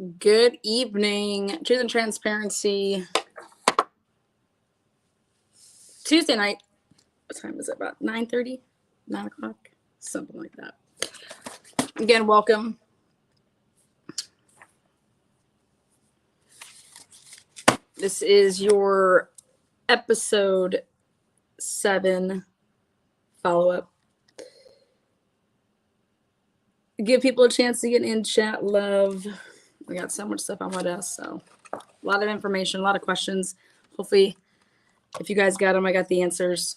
Good evening. Truth and Transparency. Tuesday night. What time is it? About 9:30? 9 o'clock? Something like that. Again, welcome. This is your episode 7 follow-up. Give people a chance to get in chat. Love. We got so much stuff on my desk, so a lot of information, a lot of questions. Hopefully, if you guys got them, I got the answers.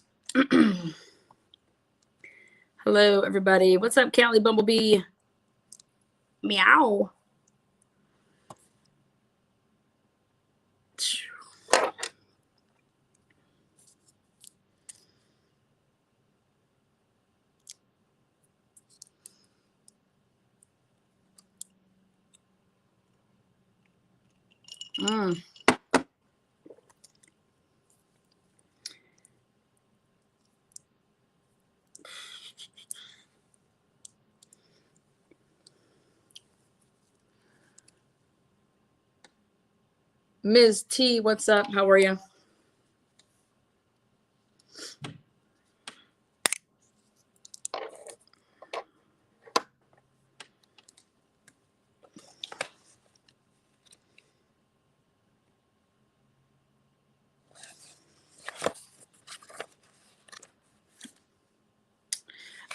Hello, everybody. What's up, Callie Bumblebee? Meow. Ms. T, what's up? How are you?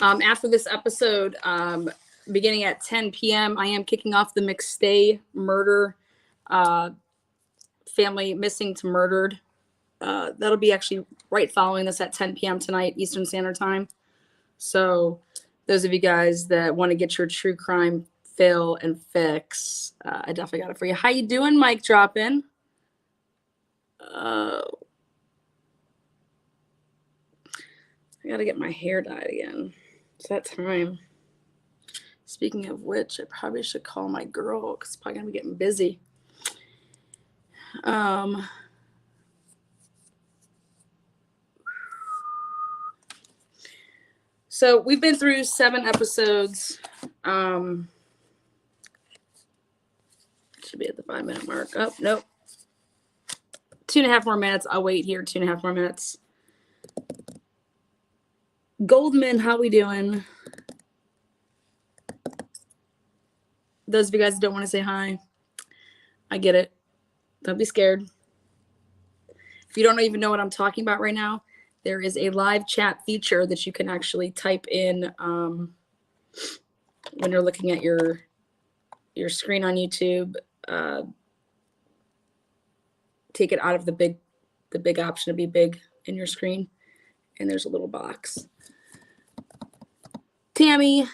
After this episode, beginning at 10 p.m., I am kicking off the McStay murder, family missing to murdered. That'll be actually right following this at 10 p.m. tonight, Eastern Standard Time. So those of you guys that want to get your true crime fill and fix, I definitely got it for you. How you doing, Mike Droppin'? I got to get my hair dyed again. It's that time. Speaking of which, I probably should call my girl because it's probably going to be getting busy. So we've been through 7 episodes. Should be at the 5-minute mark. Oh, nope. 2.5 more minutes. I'll wait here. 2.5 more minutes. Goldman, how we doing? Those of you guys that don't want to say hi, I get it. Don't be scared. If you don't even know what I'm talking about right now, there is a live chat feature that you can actually type in when you're looking at your screen on YouTube. Take it out of the big option to be big in your screen, and there's a little box. Tammy,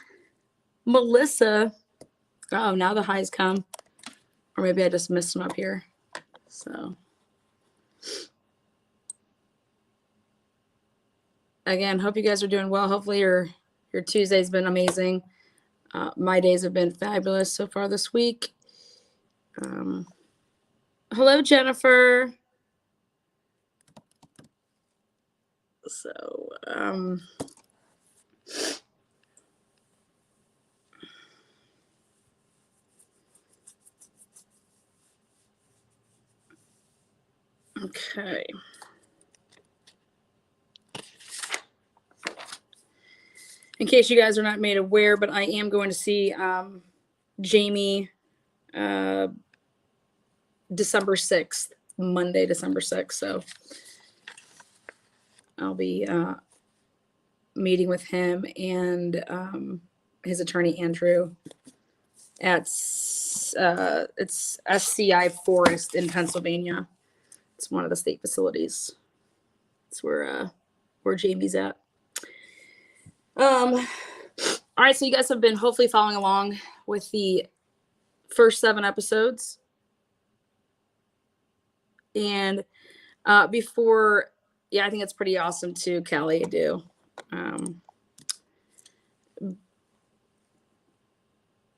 Melissa. Oh, now the highs come. Or maybe I just missed them up here. So again, hope you guys are doing well. Hopefully your Tuesday's been amazing. My days have been fabulous so far this week. Hello, Jennifer. So, okay. In case you guys are not made aware, but I am going to see Jamie December 6th, Monday, December 6th. So I'll be meeting with him and his attorney, Andrew, at it's SCI Forest in Pennsylvania. It's one of the state facilities. It's where Jamie's at. All right, so you guys have been hopefully following along with the first 7 episodes. And before, I think it's pretty awesome too, Callie, to do.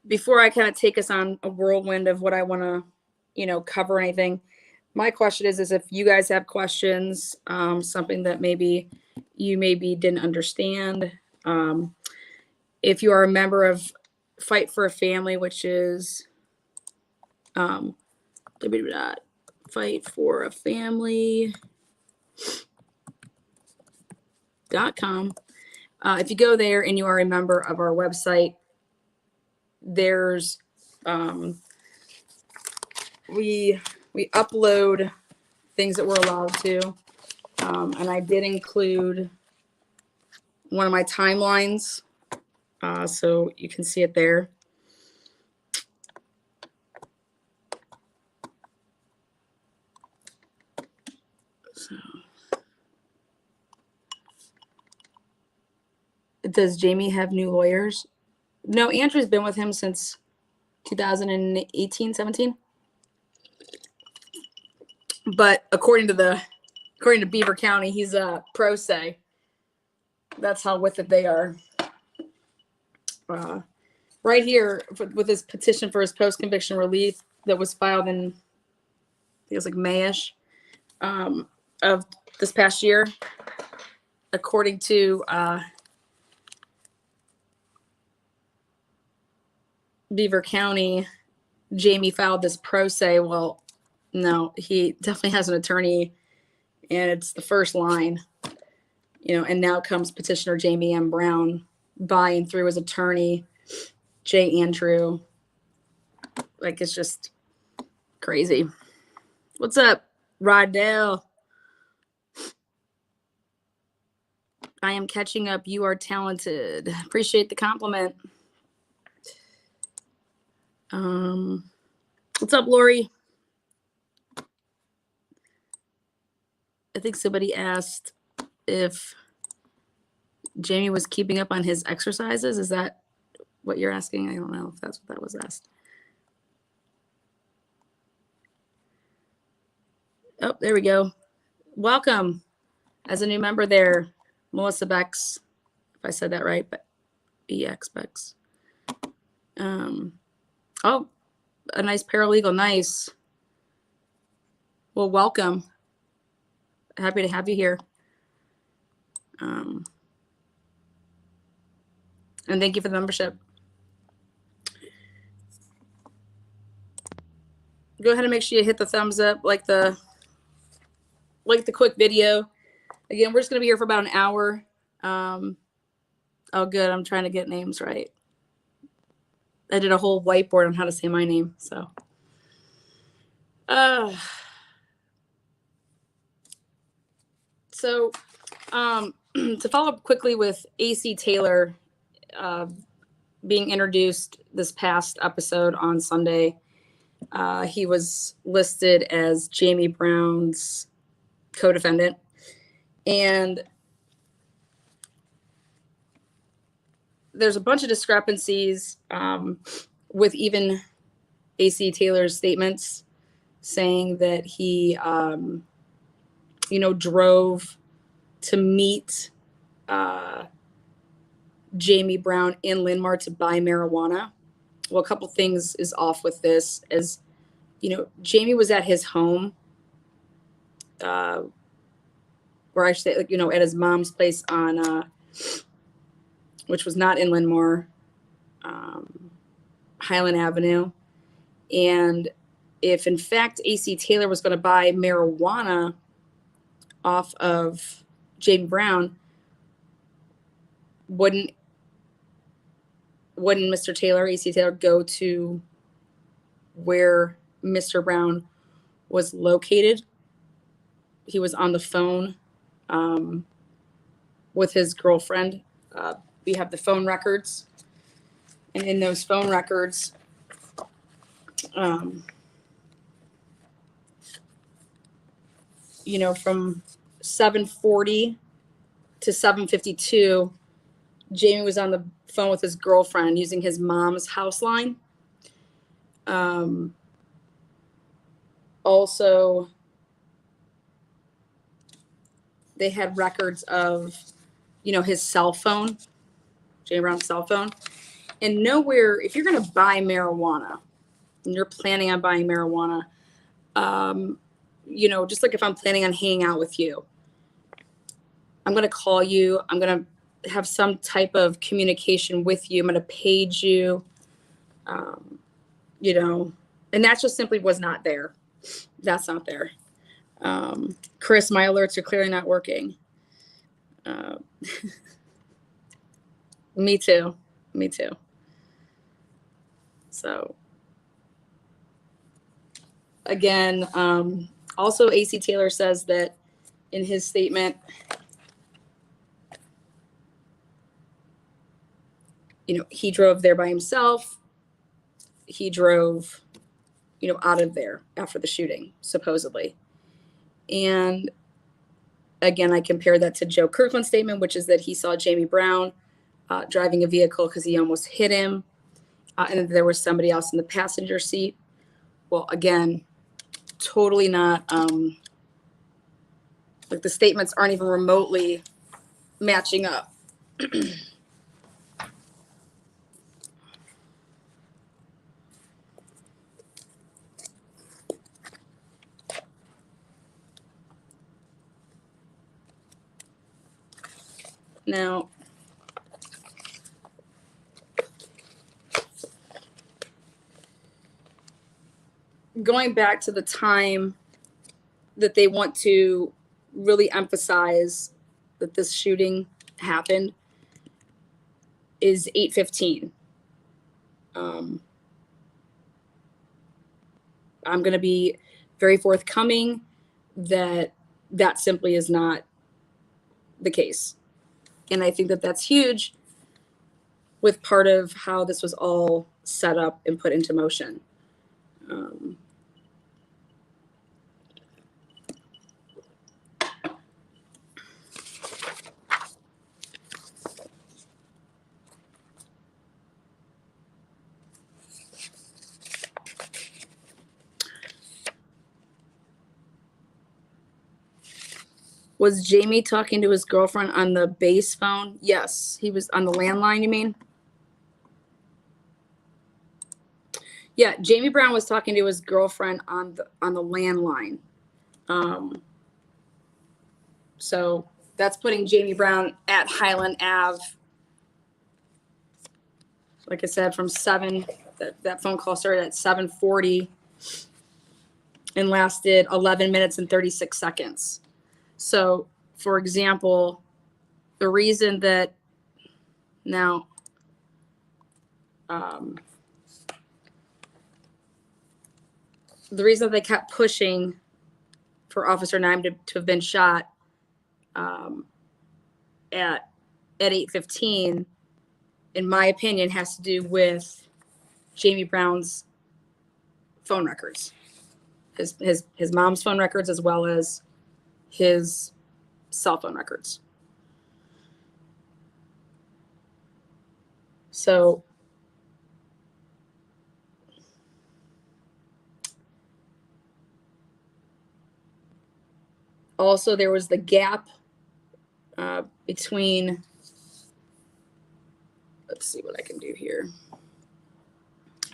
Before I kind of take us on a whirlwind of what I want to, cover anything, my question is if you guys have questions, something that maybe you didn't understand. If you are a member of Fight for a Family, which is www.fightforafamily.com. If you go there and you are a member of our website, there's we upload things that we're allowed to, and I did include one of my timelines, so you can see it there. So, does Jamie have new lawyers? No, Andrew's been with him since 2018, 17. But according to Beaver County, he's a pro se. That's how with it they are. Right here with his petition for his post-conviction relief that was filed in, I think it was like Mayish of this past year. According to Beaver County, Jamie filed this pro se. Well, no, he definitely has an attorney, and it's the first line, and now comes petitioner Jamie M. Brown by and through his attorney, J. Andrew. Like, it's just crazy. What's up, Rydell? I am catching up. You are talented. Appreciate the compliment. What's up, Lori? I think somebody asked if Jamie was keeping up on his exercises. Is that what you're asking? I don't know if that's what that was asked. Oh, there we go. Welcome as a new member there, Melissa Bex, if I said that right, but BX Bex. Oh, a nice paralegal. Nice. Well, welcome. Happy to have you here. And thank you for the membership. Go ahead and make sure you hit the thumbs up, like the quick video. Again, we're just going to be here for about an hour. Oh, good. I'm trying to get names right. I did a whole whiteboard on how to say my name. So, to follow up quickly with AC Taylor being introduced this past episode on Sunday, he was listed as Jamie Brown's co-defendant. And there's a bunch of discrepancies with even AC Taylor's statements saying that he, drove to meet Jamie Brown in Linn-Mar to buy marijuana. Well, a couple things is off with this. As Jamie was at his home, or I should say, at his mom's place on, which was not in Linn-Mar, Highland Avenue. And if in fact AC Taylor was going to buy marijuana off of Jamie Brown, wouldn't Mr. Taylor, AC Taylor, go to where Mr. Brown was located? He was on the phone with his girlfriend. We have the phone records, and in those phone records, from 7:40 to 7:52, Jamie was on the phone with his girlfriend using his mom's house line. Also, they had records of, his cell phone, Jamie Brown's cell phone. And nowhere, if you're going to buy marijuana and you're planning on buying marijuana, just like if I'm planning on hanging out with you, I'm going to call you. I'm going to have some type of communication with you. I'm going to page you. And that just simply was not there. That's not there. Chris, my alerts are clearly not working. Me too. Me too. So, again, also AC Taylor says that in his statement, he drove there by himself. He drove, out of there after the shooting, supposedly. And again, I compare that to Joe Kirkland's statement, which is that he saw Jamie Brown driving a vehicle because he almost hit him. And there was somebody else in the passenger seat. Well, again, totally not, like the statements aren't even remotely matching up. Now, going back to the time that they want to really emphasize that this shooting happened is 8:15. I'm going to be very forthcoming that simply is not the case. And I think that that's huge with part of how this was all set up and put into motion. Was Jamie talking to his girlfriend on the base phone? Yes. He was on the landline, you mean? Yeah, Jamie Brown was talking to his girlfriend on the landline. So that's putting Jamie Brown at Highland Ave. Like I said, from 7, that phone call started at 7:40 and lasted 11 minutes and 36 seconds. So, for example, the reason that now, the reason they kept pushing for Officer Naim to have been shot at 8:15, in my opinion, has to do with Jamie Brown's phone records, his mom's phone records, as well as his cell phone records. So also there was the gap between, let's see what I can do here.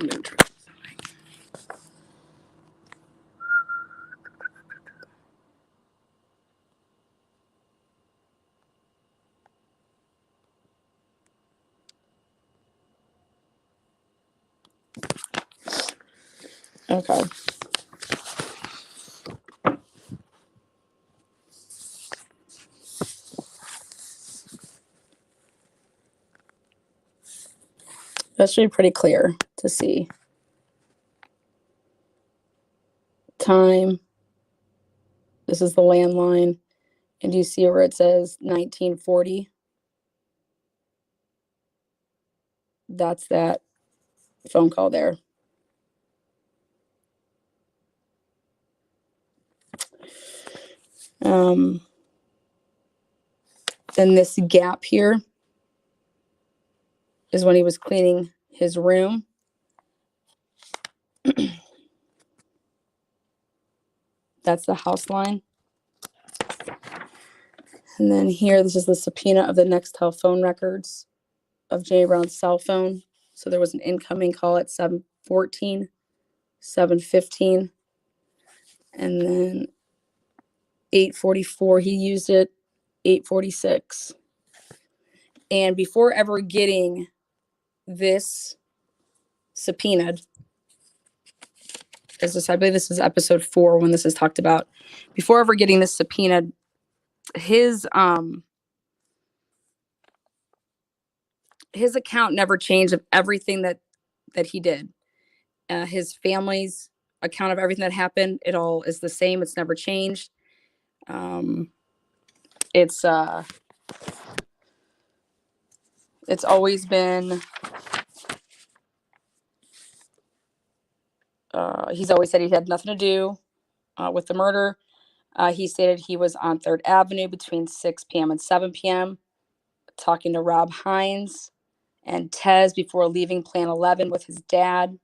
I'm going to try. Okay. That should be pretty clear to see. Time. This is the landline. And do you see where it says 1940? That's that phone call there. Then this gap here is when he was cleaning his room. That's the house line. And then here, this is the subpoena of the Nextel phone records of Jamie Brown's cell phone. So there was an incoming call at 7:14, 7:15, and then 8:44 he used it, 8:46. And before ever getting this subpoenaed, is this, I believe this is episode 4 when this is talked about. Before ever getting this subpoena, his account never changed of everything that he did. His family's account of everything that happened, it all is the same. It's never changed. It's always been. He's always said he had nothing to do with the murder. He stated he was on 3rd Avenue between 6 p.m. and 7 p.m. talking to Rob Hines and Tez before leaving Plan 11 with his dad.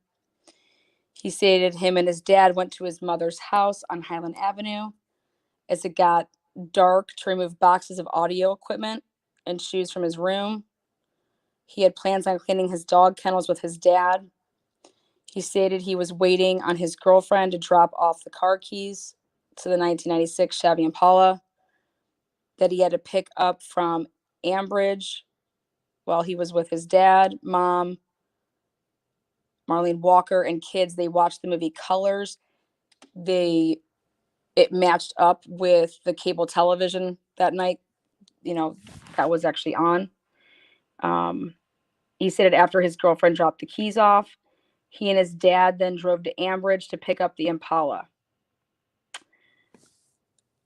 He stated him and his dad went to his mother's house on Highland Avenue as it got dark to remove boxes of audio equipment and shoes from his room. He had plans on cleaning his dog kennels with his dad. He stated he was waiting on his girlfriend to drop off the car keys to the 1996 Chevy Impala that he had to pick up from Ambridge while he was with his dad, mom, Marlene Walker, and kids. They watched the movie Colors. It matched up with the cable television that night, that was actually on. He said after his girlfriend dropped the keys off, he and his dad then drove to Ambridge to pick up the Impala.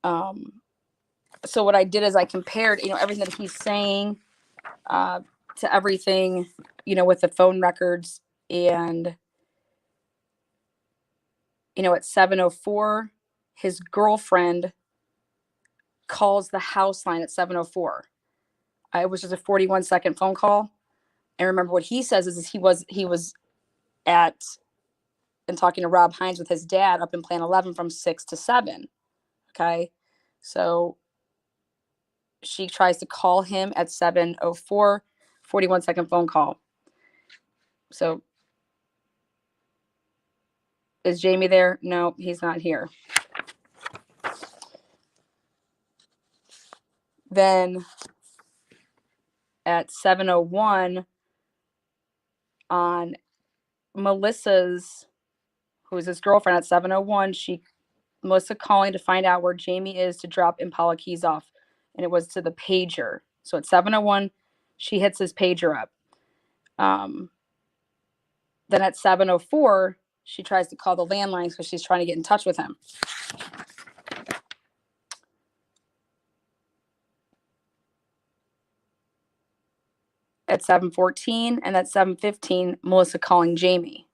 So what I did is I compared, everything that he's saying to everything, with the phone records. And, at 7:04, his girlfriend calls the house line at 7:04. It was just a 41-second phone call. And remember what he says is he was at and talking to Rob Hines with his dad up in Plan 11 from 6 to 7. Okay. So she tries to call him at 7:04, 41-second phone call. So is Jamie there? No, he's not here. Then at 7:01 on Melissa's, who is his girlfriend, at 7:01, Melissa calling to find out where Jamie is to drop Impala keys off. And it was to the pager. So at 7:01, she hits his pager up. Then at 7:04, she tries to call the landline because she's trying to get in touch with him. At 7:14 and at 7:15, Melissa calling Jamie.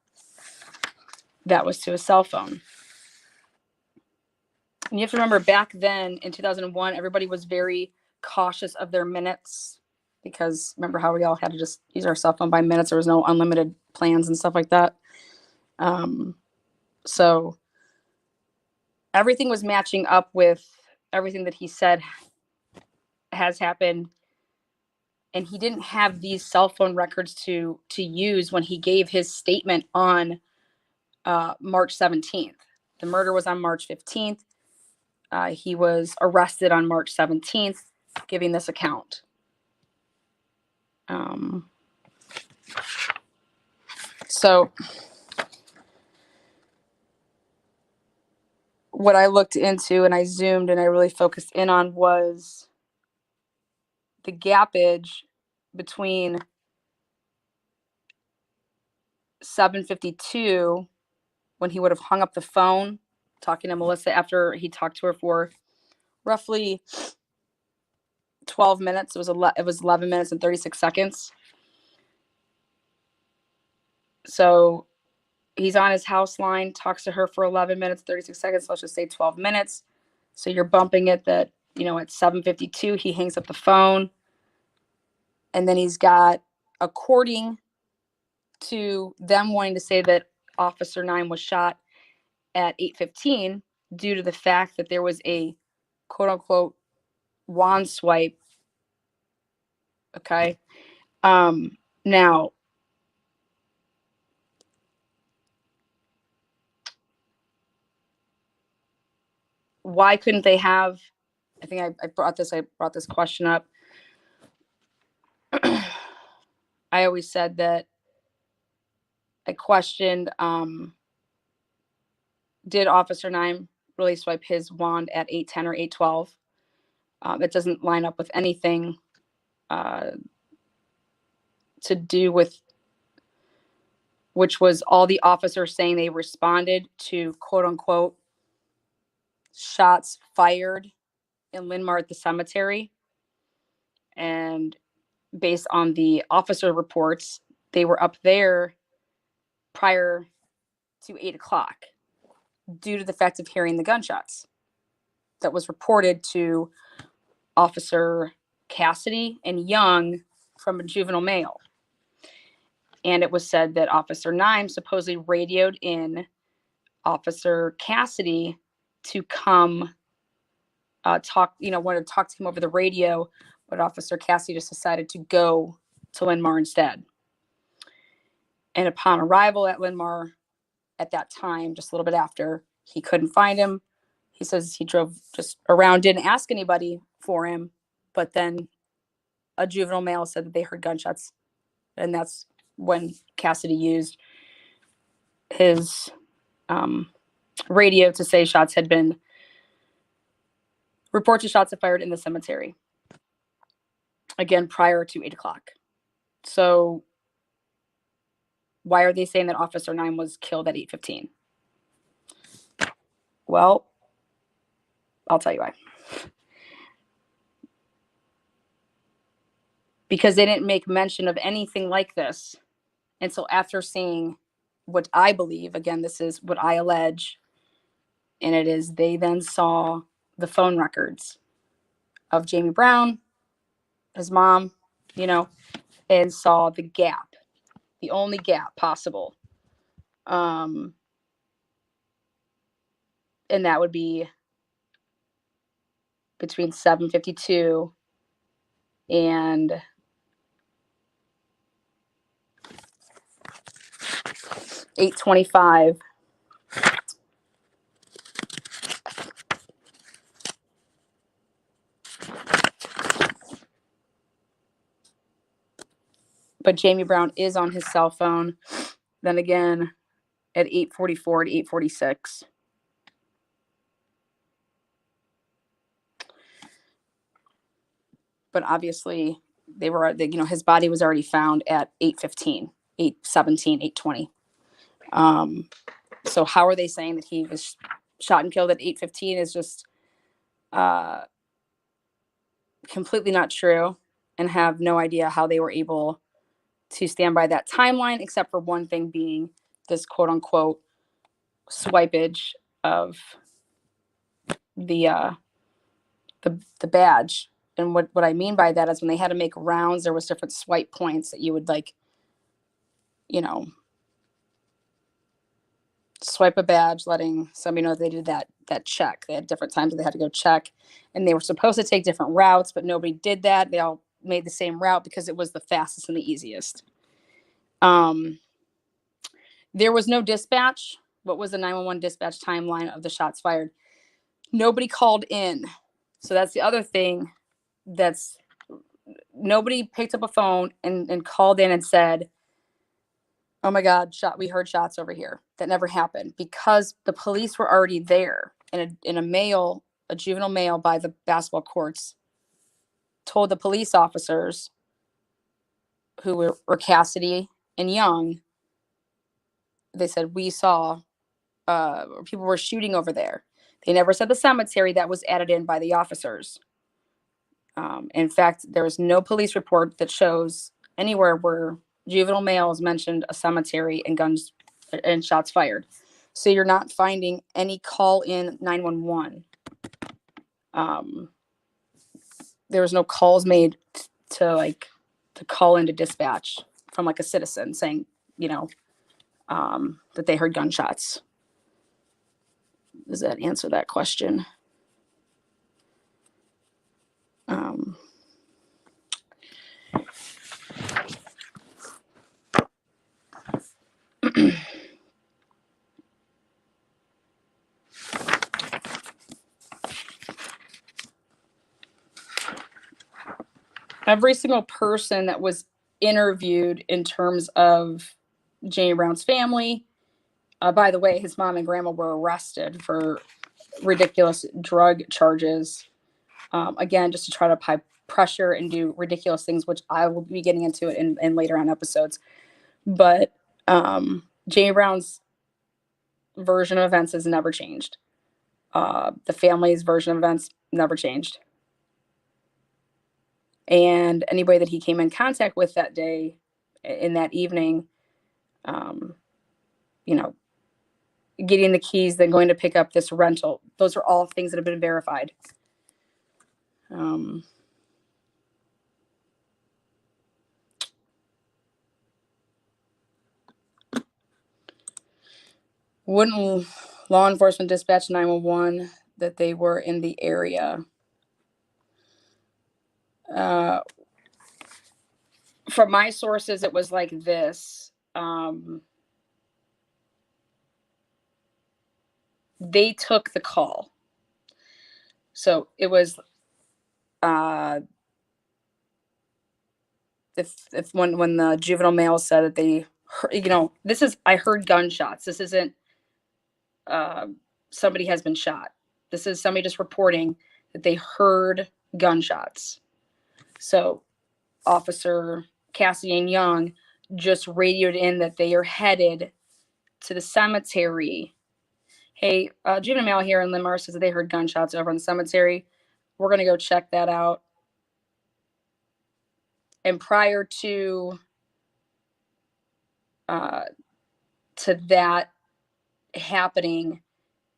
That was to his cell phone. And you have to remember back then in 2001, everybody was very cautious of their minutes because remember how we all had to just use our cell phone by minutes. There was no unlimited plans and stuff like that. So everything was matching up with everything that he said has happened. And he didn't have these cell phone records to use when he gave his statement on March 17th. The murder was on March 15th. He was arrested on March 17th, giving this account. So what I looked into and I zoomed and I really focused in on was the gapage between 7:52 when he would have hung up the phone talking to Melissa after he talked to her for roughly 12 minutes. It was 11 minutes and 36 seconds. So he's on his house line, talks to her for 11 minutes, 36 seconds. Let's just say 12 minutes. So you're bumping it that, at 7:52, he hangs up the phone. And then he's got, according to them wanting to say that Officer Naim was shot at 8:15 due to the fact that there was a quote unquote wand swipe. Okay. Now, why couldn't they have, I think I brought this question up. I always said that I questioned did Officer Naim really swipe his wand at 8:10 or 8:12? It doesn't line up with anything to do with, which was all the officers saying they responded to quote unquote shots fired in Linmar at the cemetery. And based on the officer reports, they were up there prior to 8 o'clock due to the fact of hearing the gunshots that was reported to Officer Cassidy and Young from a juvenile male. And it was said that Officer Naim supposedly radioed in Officer Cassidy to come talk, wanted to talk to him over the radio, but Officer Cassidy just decided to go to Linmar instead. And upon arrival at Linmar at that time, just a little bit after, he couldn't find him. He says he drove just around, didn't ask anybody for him, but then a juvenile male said that they heard gunshots. And that's when Cassidy used his radio to say reports of shots had fired in the cemetery. Again, prior to 8 o'clock. So why are they saying that Officer Naim was killed at 8:15? Well, I'll tell you why. Because they didn't make mention of anything like this until after seeing what I believe, again, this is what I allege, and it is they then saw the phone records of Jamie Brown, his mom, and saw the gap, the only gap possible. And that would be between 7:52 and 8:25. But Jamie Brown is on his cell phone. Then again, at 8:44 to 8:46. But obviously, his body was already found at 8:15, 8:17, 8:20. So how are they saying that he was shot and killed at 8:15 is just completely not true, and have no idea how they were able to stand by that timeline, except for one thing being this quote unquote swipage of the badge. And what I mean by that is when they had to make rounds, there was different swipe points that you would swipe a badge, letting somebody know they did that check. They had different times that they had to go check, and they were supposed to take different routes, but nobody did that. They all made the same route because it was the fastest and the easiest. There was no dispatch. What was the 911 dispatch timeline of the shots fired? Nobody called in. So that's the other thing. Nobody picked up a phone and called in and said, oh my God, we heard shots over here. That never happened because the police were already there. And a juvenile male by the basketball courts told the police officers, who were Cassidy and Young, they said, we saw people were shooting over there. They never said the cemetery. That was added in by the officers. In fact, there is no police report that shows anywhere where juvenile males mentioned a cemetery and guns and shots fired. So you're not finding any call in 911. There was no calls made to call into dispatch from a citizen saying, that they heard gunshots. Does that answer that question? Every single person that was interviewed in terms of Jamie Brown's family By the way, his mom and grandma were arrested for ridiculous drug charges. Again, just to try to apply pressure and do ridiculous things, which I will be getting into in later on episodes. But Jamie Brown's version of events has never changed. The family's version of events never changed. And anybody that he came in contact with that day, in that evening, you know, getting the keys, then going to pick up this rental, those are all things that have been verified. Wouldn't law enforcement dispatch 911 that they were in the area? From my sources, it was like this. They took the call. So it was if when the juvenile male said that they heard, this is, I heard gunshots. This isn't somebody has been shot. This is somebody just reporting that they heard gunshots. So Officer Cassian Young just radioed in that they are headed to the cemetery. Hey, juvenile male here in Linn-Mar says that they heard gunshots over in the cemetery. We're going to go check that out. And prior to that happening,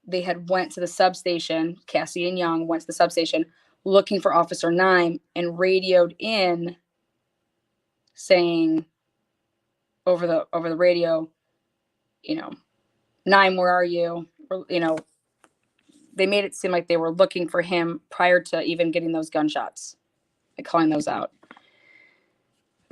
they had went to the substation. Cassie and Young went to the substation looking for Officer Naim and radioed in saying over the radio, Naim, where are you? Or, they made it seem like they were looking for him prior to even getting those gunshots and calling those out.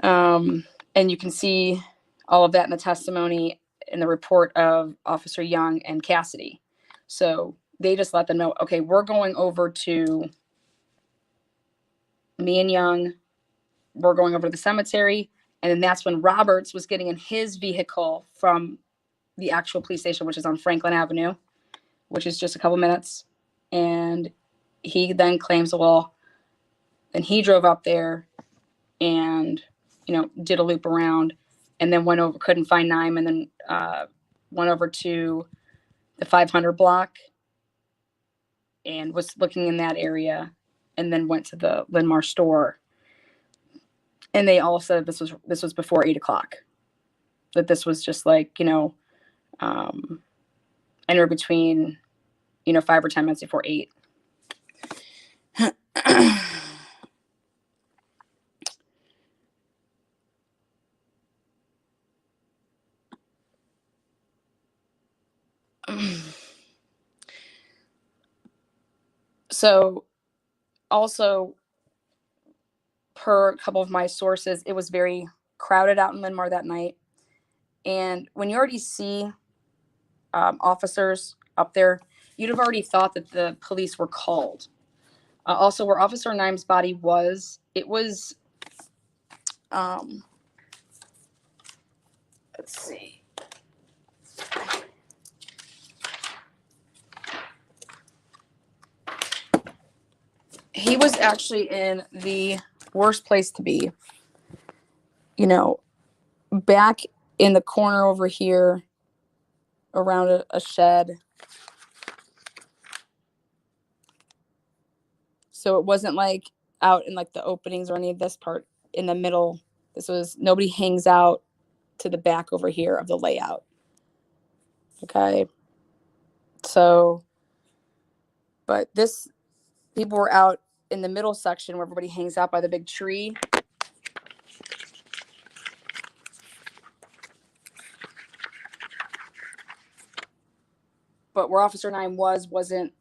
And you can see all of that in the testimony in the report of Officer Young and Cassidy. So they just let them know, okay, we're going over to me and Young, we're going over to the cemetery. And then that's when Roberts was getting in his vehicle from the actual police station, which is on Franklin Avenue, which is just a couple minutes. And he then claims, well, then he drove up there and, did a loop around and then went over, couldn't find Naim, and then went over to the 500 block and was looking in that area, and then went to the Linn-Mar store. And they all said this was before 8 o'clock, that this was just like, anywhere between, 5 or 10 minutes before 8. So also, per a couple of my sources, it was very crowded out in Linn-Mar that night. And when you already see officers up there, you'd have already thought that the police were called. Also, where Officer Naim's body was, it was, let's see. He was actually in the worst place to be, back in the corner over here around a shed. So it wasn't like out in like the openings or any of this part in the middle. This was, nobody hangs out to the back over here of the layout. Okay. So, but people were out in the middle section where everybody hangs out by the big tree. But where Officer Naim wasn't,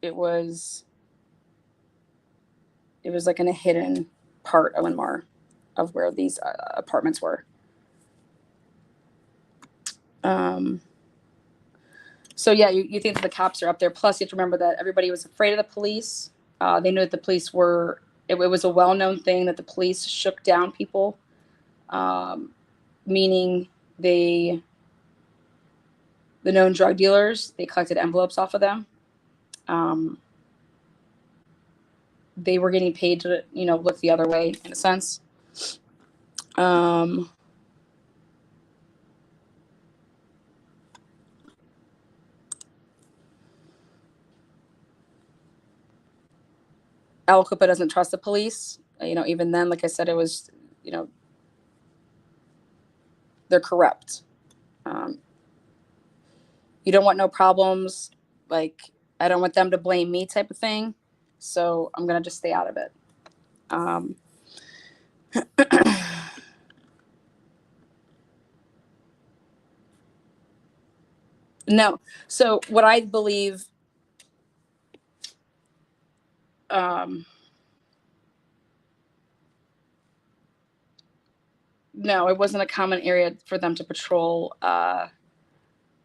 it was like in a hidden part of Linn-Mar of where these apartments were. So yeah, you think that the cops are up there. Plus, you have to remember that everybody was afraid of the police. They knew that the police were, it was a well-known thing that the police shook down people, meaning they the known drug dealers. They collected envelopes off of them. They were getting paid to, look the other way in a sense. Al Capone doesn't trust the police. Even then, like I said, it was, they're corrupt. You don't want no problems. Like, I don't want them to blame me type of thing. So I'm going to just stay out of it. No. So what I believe, no, it wasn't a common area for them to patrol.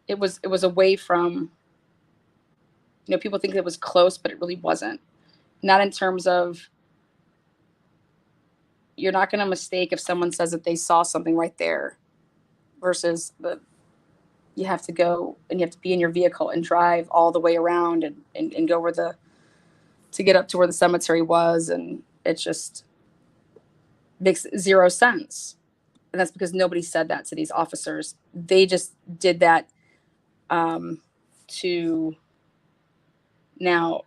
It was away from, people think it was close, but it really wasn't. Not in terms of, you're not going to mistake if someone says that they saw something right there versus you have to go and you have to be in your vehicle and drive all the way around and go to get up to where the cemetery was. And it just makes zero sense. And that's because nobody said that to these officers. They just did that to now,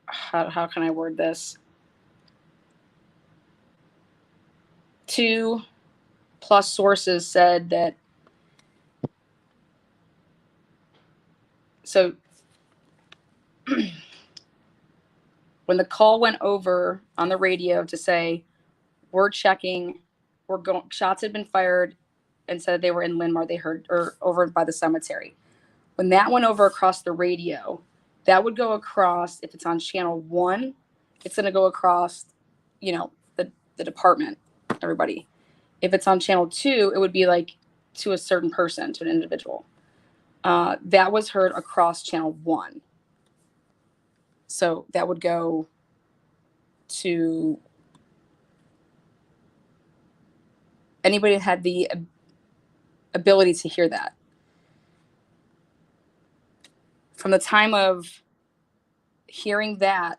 how can I word this? 2+ sources said that. So when the call went over on the radio to say, we're checking, shots had been fired and said they were in Linmar, they heard, or over by the cemetery. When that went over across the radio, that would go across, if it's on channel 1, it's going to go across, the department, everybody. If it's on channel 2, it would be like to a certain person, to an individual. That was heard across channel 1. So that would go to anybody that had the ability to hear that. From the time of hearing that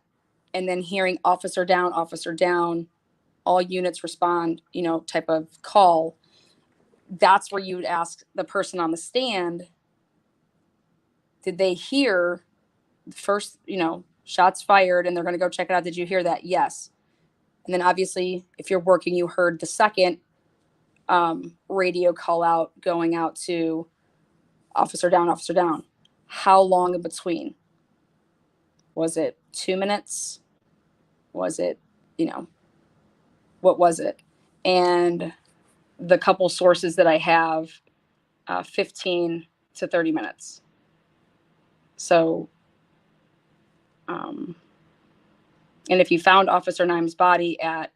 and then hearing officer down, all units respond, type of call, that's where you would ask the person on the stand, did they hear the first, shots fired and they're going to go check it out? Did you hear that? Yes. And then obviously, if you're working, you heard the second radio call out going out to officer down. How long in between? Was it 2 minutes? Was it, what was it? And the couple sources that I have, 15 to 30 minutes. So, and if you found Officer Naim's body at,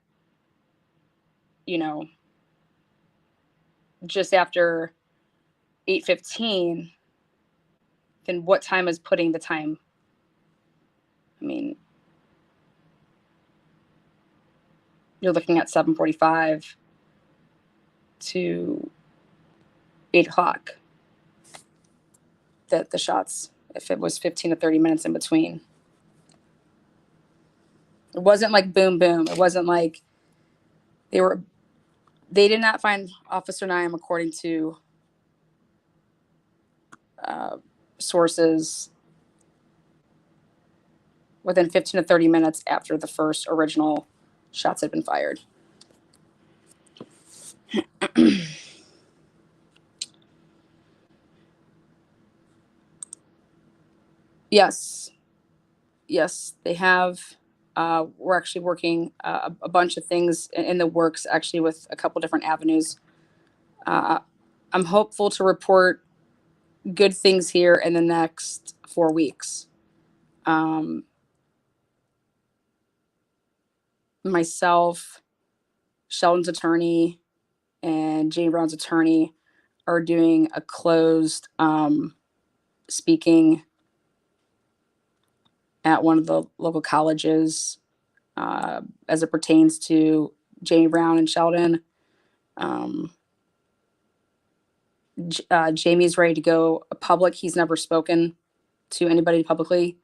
just after 8:15, then what time is putting the time? I mean, you're looking at 7:45 to 8:00. That the shots, if it was 15 to 30 minutes in between. It wasn't like boom, boom. It wasn't like they did not find Officer Naim, according to sources, within 15 to 30 minutes after the first original shots had been fired. Yes, they have. We're actually working a bunch of things in the works, actually, with a couple different avenues. I'm hopeful to report good things here in the next 4 weeks. Myself, Sheldon's attorney, and Jane Brown's attorney are doing a closed speaking at one of the local colleges as it pertains to Jane Brown and Sheldon. Jamie's ready to go public. He's never spoken to anybody publicly.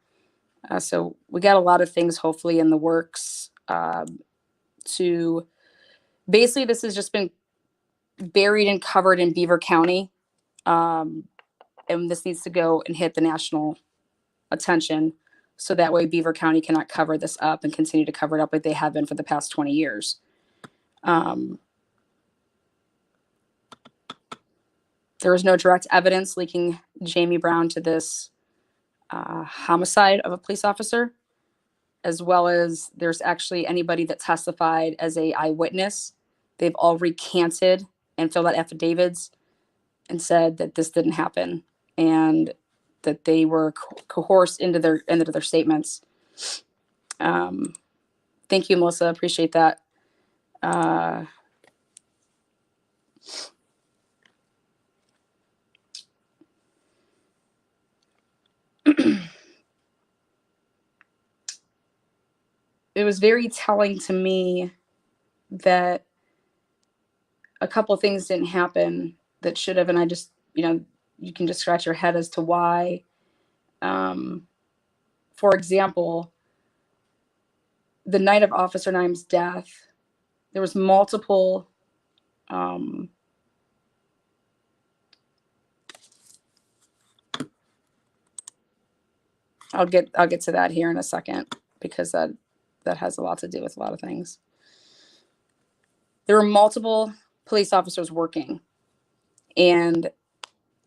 So we got a lot of things hopefully in the works to basically, this has just been buried and covered in Beaver County. And this needs to go and hit the national attention. So that way Beaver County cannot cover this up and continue to cover it up like they have been for the past 20 years. There was no direct evidence linking Jamie Brown to this homicide of a police officer, as well as there's actually anybody that testified as a eyewitness. They've all recanted and filled out affidavits and said that this didn't happen and that they were coerced into their statements. Thank you, Melissa. Appreciate that. It was very telling to me that a couple things didn't happen that should have, and I just, you can just scratch your head as to why. For example, the night of Officer Naim's death, there was multiple I'll get to that here in a second, because that has a lot to do with a lot of things. There were multiple police officers working, and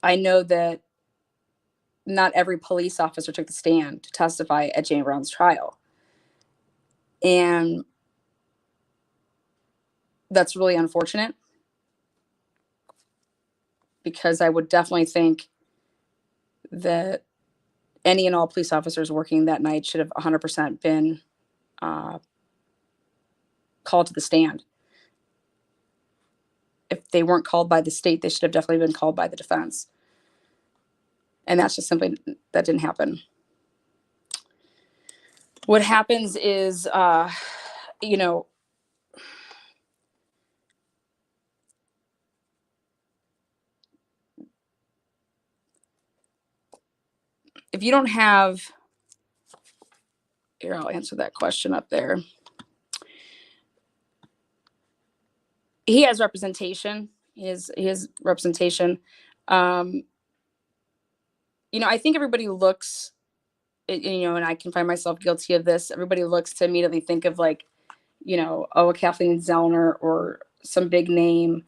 I know that not every police officer took the stand to testify at Jamie Brown's trial. And that's really unfortunate, because I would definitely think that any and all police officers working that night should have 100% been called to the stand. If they weren't called by the state, they should have definitely been called by the defense. And that's just simply, that didn't happen. What happens is, if you don't have, here, I'll answer that question up there. He has representation. He has representation. I think everybody looks, and I can find myself guilty of this. Everybody looks to immediately think of a Kathleen Zellner or some big name.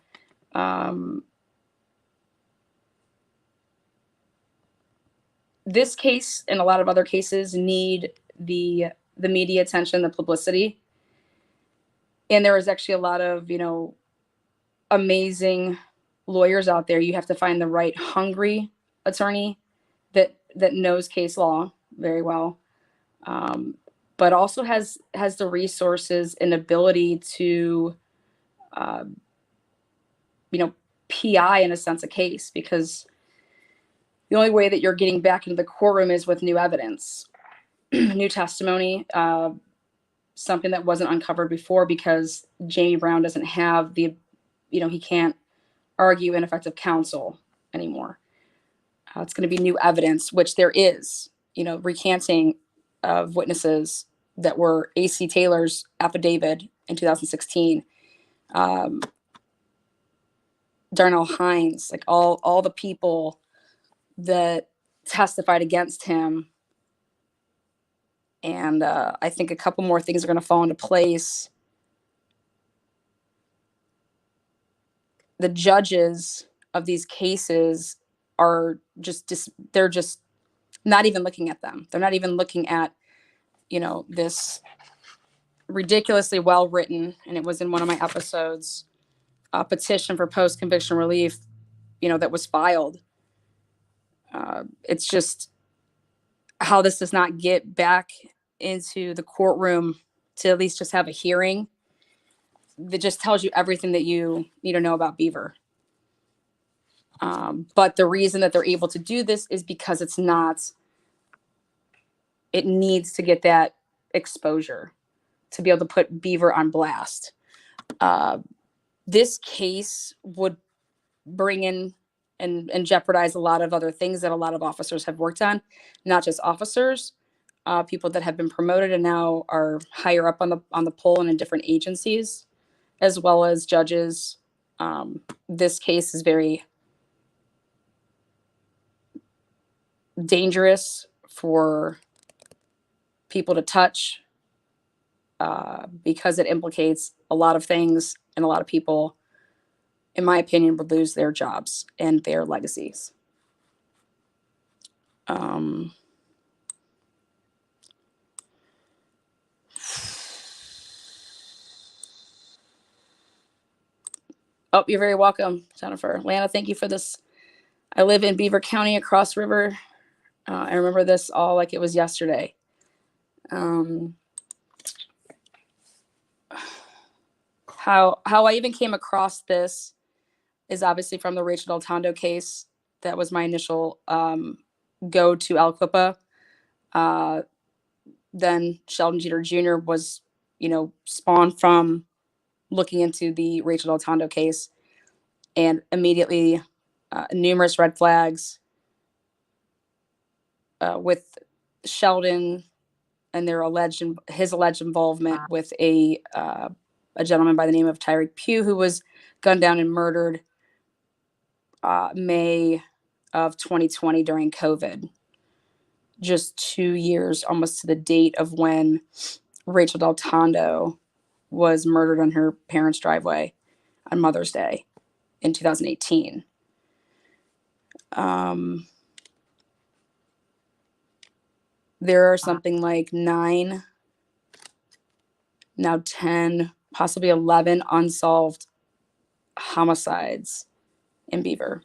This case and a lot of other cases need the media attention, the publicity. And there is actually a lot of, amazing lawyers out there. You have to find the right hungry attorney that knows case law very well, but also has the resources and ability to, PI in a sense a case, because the only way that you're getting back into the courtroom is with new evidence, new testimony, something that wasn't uncovered before, because Jamie Brown doesn't have the, he can't argue ineffective counsel anymore. It's going to be new evidence, which there is, recanting of witnesses that were A.C. Taylor's affidavit in 2016. Darnell Hines, like all the people that testified against him. And I think a couple more things are going to fall into place. The judges of these cases are they're just not even looking at them. They're not even looking at, this ridiculously well-written, and it was in one of my episodes, a petition for post-conviction relief, that was filed. It's just how this does not get back into the courtroom to at least just have a hearing that just tells you everything that you need to know about Beaver. But the reason that they're able to do this is because it needs to get that exposure to be able to put Beaver on blast. This case would bring in and jeopardize a lot of other things that a lot of officers have worked on, not just officers, people that have been promoted and now are higher up on the pole and in different agencies, as well as judges. This case is very dangerous for people to touch because it implicates a lot of things, and a lot of people, in my opinion, would lose their jobs and their legacies. Oh, you're very welcome, Jennifer. Lana, thank you for this. I live in Beaver County across river. I remember this all like it was yesterday. How I even came across this is obviously from the Rachel Del Tondo case. That was my initial go to Aliquippa. Then Sheldon Jeter Jr. was, spawned from looking into the Rachel Del Tondo case, and immediately numerous red flags with Sheldon and his alleged involvement with a gentleman by the name of Tyreek Pugh, who was gunned down and murdered May of 2020 during COVID. Just 2 years, almost to the date of when Rachel Del Tondo was murdered on her parents' driveway on Mother's Day in 2018. There are something like 9, now 10, possibly 11 unsolved homicides in Beaver.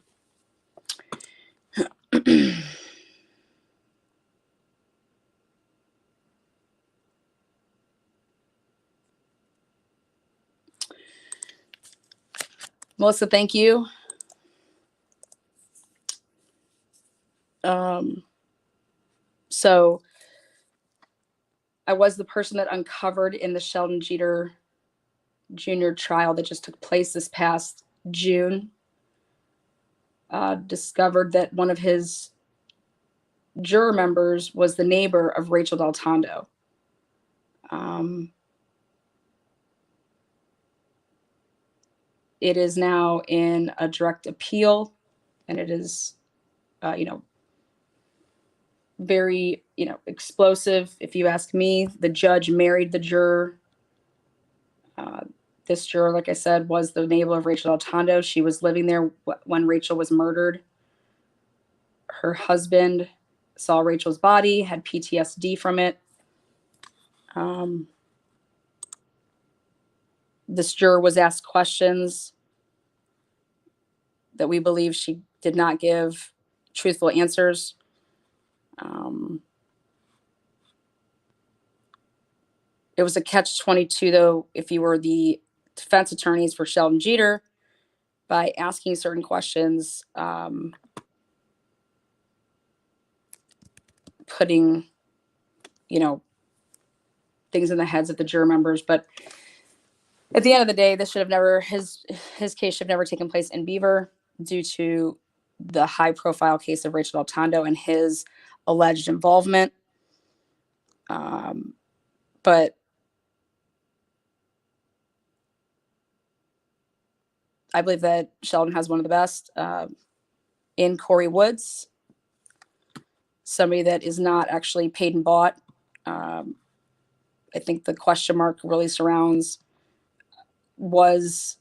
Melissa, thank you. So I was the person that uncovered in the Sheldon Jeter Jr. trial that just took place this past June, discovered that one of his juror members was the neighbor of Rachel Del Tondo. It is now in a direct appeal, and it is, very, explosive. If you ask me, the judge married the juror. This juror, like I said, was the neighbor of Rachel Del Tondo. She was living there when Rachel was murdered. Her husband saw Rachel's body, had PTSD from it. This juror was asked questions that we believe she did not give truthful answers. It was a catch-22, though, if you were the defense attorneys for Sheldon Jeter, by asking certain questions, putting, things in the heads of the juror members. But at the end of the day, this should have never, his case should have never taken place in Beaver due to the high-profile case of Rachel Del Tondo and his alleged involvement. But I believe that Sheldon has one of the best in Corey Woods, somebody that is not actually paid and bought. I think the question mark really surrounds was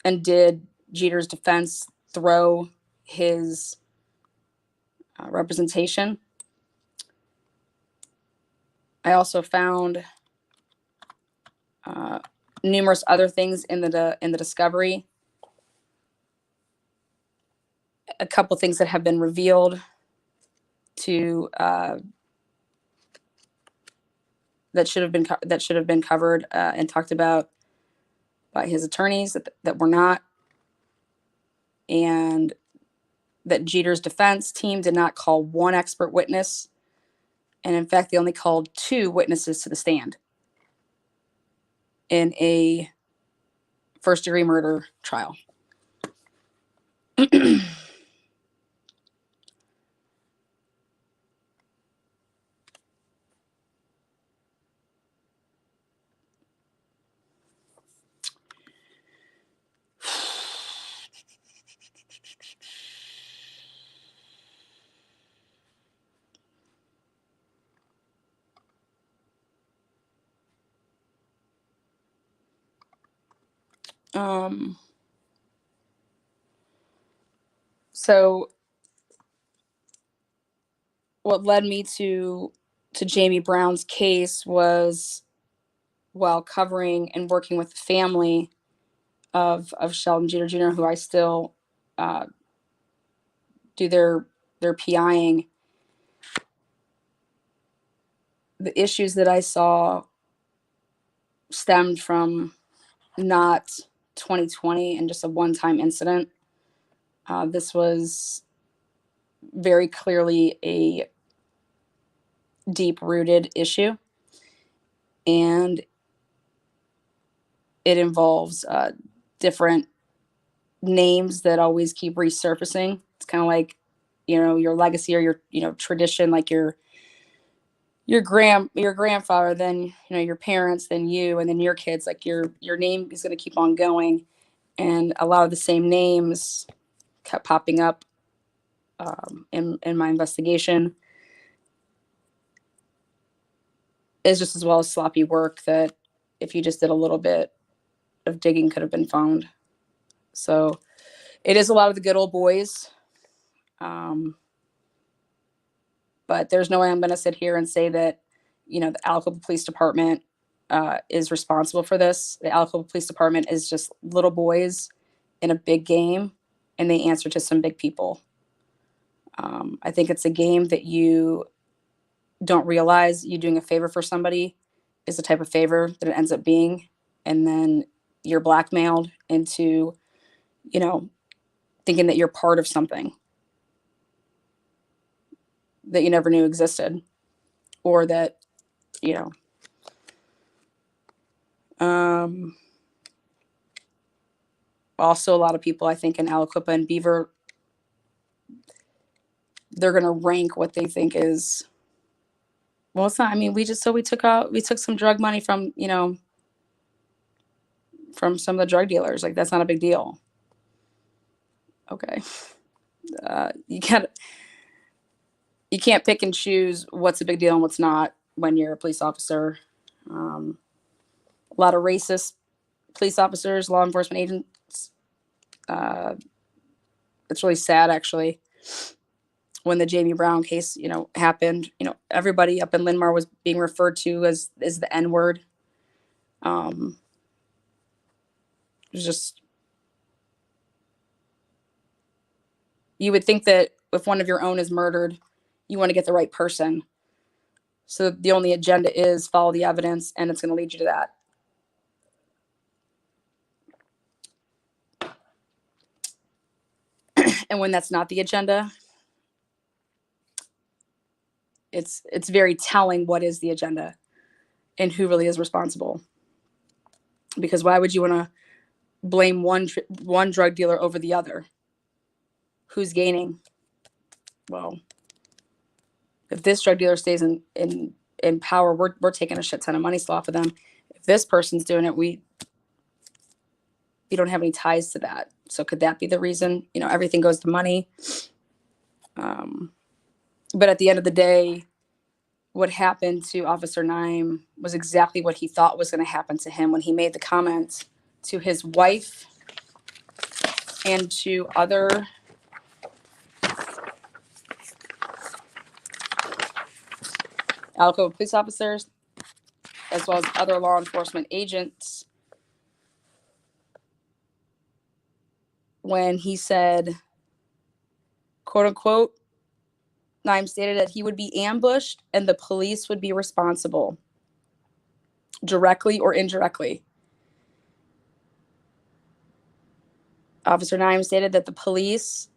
and did Jeter's defense throw his representation. I also found numerous other things in the discovery. A couple things that have been revealed to that should have been covered and talked about by his attorneys that were not, and that Jeter's defense team did not call one expert witness, and in fact they only called 2 witnesses to the stand in a first-degree murder trial. So what led me to Jamie Brown's case was while covering and working with the family of Sheldon Jeter Jr., who I still do their PIing. The issues that I saw stemmed from not 2020 and just a one-time incident. This was very clearly a deep-rooted issue, and it involves different names that always keep resurfacing. It's kind of like, your legacy or your tradition, like your grandfather, then your parents, then you, and then your kids. Like your name is going to keep on going, and a lot of the same names kept popping up in my investigation. Is just as well as sloppy work that if you just did a little bit of digging could have been found. So it is a lot of the good old boys. But there's no way I'm going to sit here and say that, the Aliquippa Police Department is responsible for this. The Aliquippa Police Department is just little boys in a big game, and they answer to some big people. I think it's a game that you don't realize you doing a favor for somebody is the type of favor that it ends up being. And then you're blackmailed into, thinking that you're part of something that you never knew existed, or that, also a lot of people, I think, in Aliquippa and Beaver, they're going to rank what they think is, well, it's not. I mean, we took some drug money from, from some of the drug dealers. Like, that's not a big deal. Okay. You can't pick and choose what's a big deal and what's not when you're a police officer. A lot of racist police officers, law enforcement agents. It's really sad, actually, when the Jamie Brown case, happened. Everybody up in Linmar was being referred to as the N word. It was just, you would think that if one of your own is murdered, you want to get the right person. So the only agenda is follow the evidence, and it's going to lead you to that. And when that's not the agenda, it's very telling what is the agenda and who really is responsible. Because why would you want to blame one drug dealer over the other? Who's gaining? Well, if this drug dealer stays in power, we're taking a shit ton of money still off of them. If this person's doing it, we don't have any ties to that. So could that be the reason? Everything goes to money. But at the end of the day, what happened to Officer Naim was exactly what he thought was going to happen to him when he made the comment to his wife and to other Aliquippa police officers, as well as other law enforcement agents, when he said, quote unquote, Naim stated that he would be ambushed and the police would be responsible, directly or indirectly. Officer Naim stated that the police,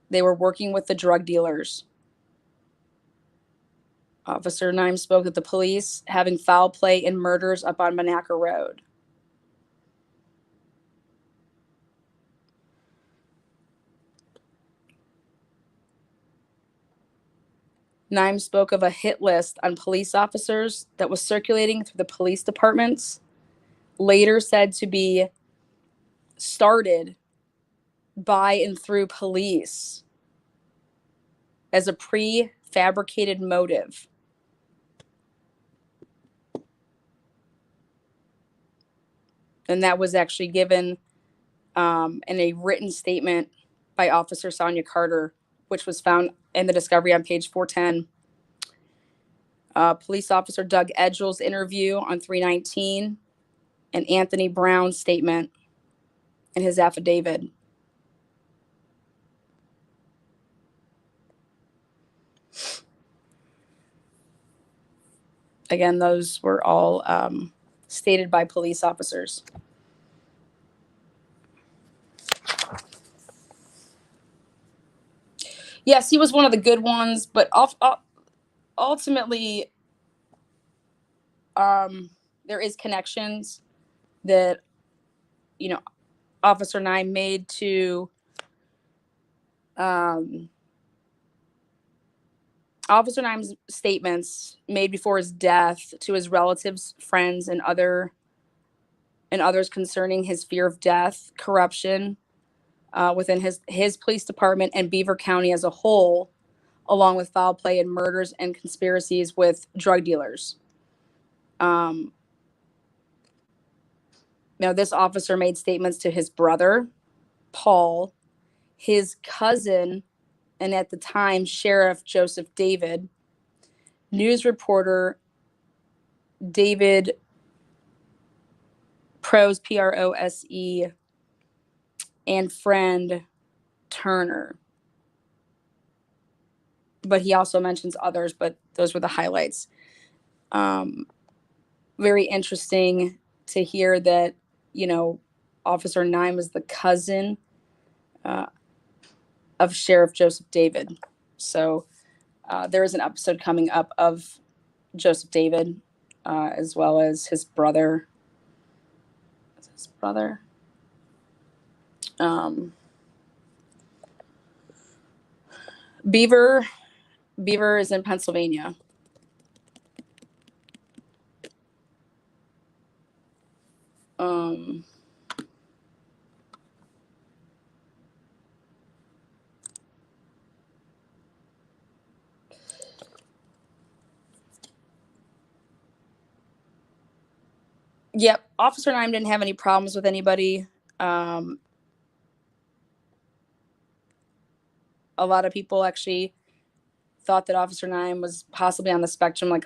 they were working with the drug dealers. Officer Naim spoke that the police having foul play in murders up on Monaca Road. Naim spoke of a hit list on police officers that was circulating through the police departments, later said to be started by and through police as a prefabricated motive. And that was actually given in a written statement by Officer Sonia Carter, which was found in the discovery on page 410. Police Officer Doug Edgel's interview on 319, and Anthony Brown's statement in his affidavit. Again, those were all stated by police officers. Yes, he was one of the good ones, but ultimately, there is connections that, Officer Naim made to Officer Naim's statements made before his death to his relatives, friends, and others concerning his fear of death, corruption within his police department and Beaver County as a whole, along with foul play and murders and conspiracies with drug dealers. Now, this officer made statements to his brother, Paul, his cousin, and at the time, Sheriff Joseph David, news reporter David Prose, Prose, and friend Turner. But he also mentions others, but those were the highlights. Very interesting to hear that, Officer Naim was the cousin of Sheriff Joseph David. So there is an episode coming up of Joseph David, as well as his brother. Beaver is in Pennsylvania. Yep, Officer Naim didn't have any problems with anybody. A lot of people actually thought that Officer Naim was possibly on the spectrum, like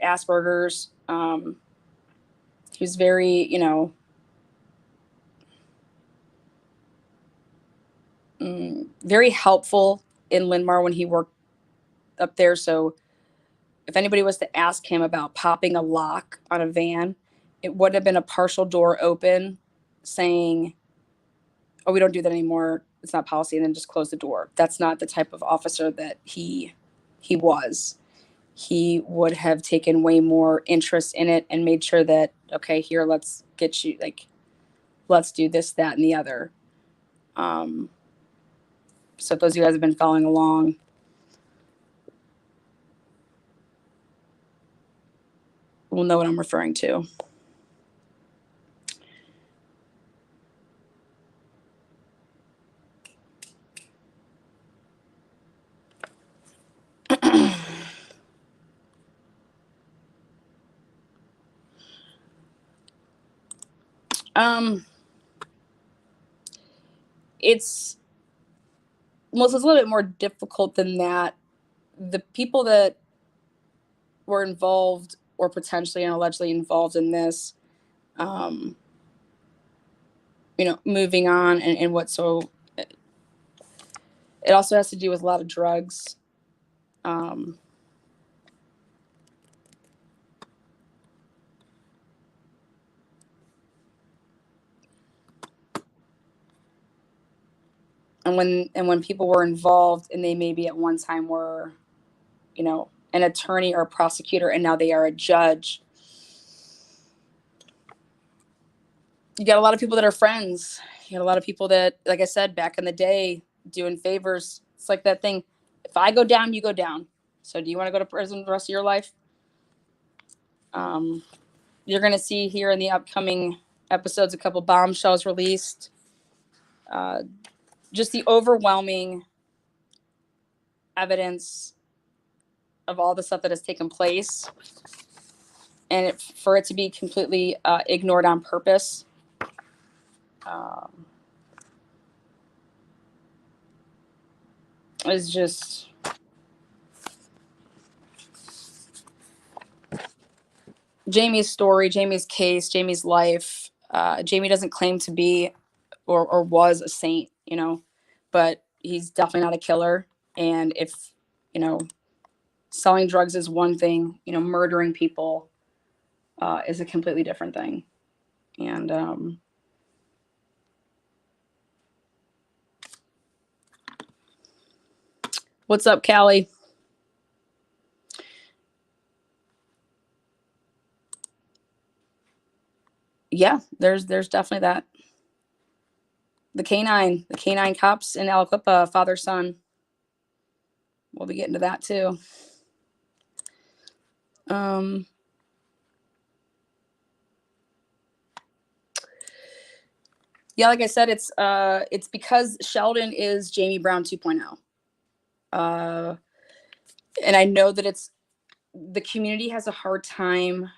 Asperger's. He was very, very helpful in Linmar when he worked up there. So if anybody was to ask him about popping a lock on a van, it would have been a partial door open saying, "Oh, we don't do that anymore. It's not policy," and then just close the door. That's not the type of officer that he was. He would have taken way more interest in it and made sure that, okay, here, let's get you, let's do this, that, and the other. So if those of you guys have been following along, will know what I'm referring to. It's a little bit more difficult than that. The people that were involved or potentially and allegedly involved in this, moving on and what, so it also has to do with a lot of drugs. And when people were involved and they maybe at one time were, an attorney or a prosecutor, and now they are a judge, you got a lot of people that are friends. You got a lot of people that, like I said, back in the day, doing favors. It's like that thing. If I go down, you go down. So do you want to go to prison the rest of your life? You're going to see here in the upcoming episodes a couple bombshells released. Just the overwhelming evidence of all the stuff that has taken place, and for it to be completely ignored on purpose. Is just Jamie's story, Jamie's case, Jamie's life. Jamie doesn't claim to be or was a saint, but he's definitely not a killer. And if, selling drugs is one thing, murdering people is a completely different thing. And what's up, Callie? Yeah, there's definitely that. The canine cops in Aliquippa, father son. We'll be getting to that too. Um, yeah, like I said, it's because Sheldon is Jamie Brown 2.0. And I know that the community has a hard time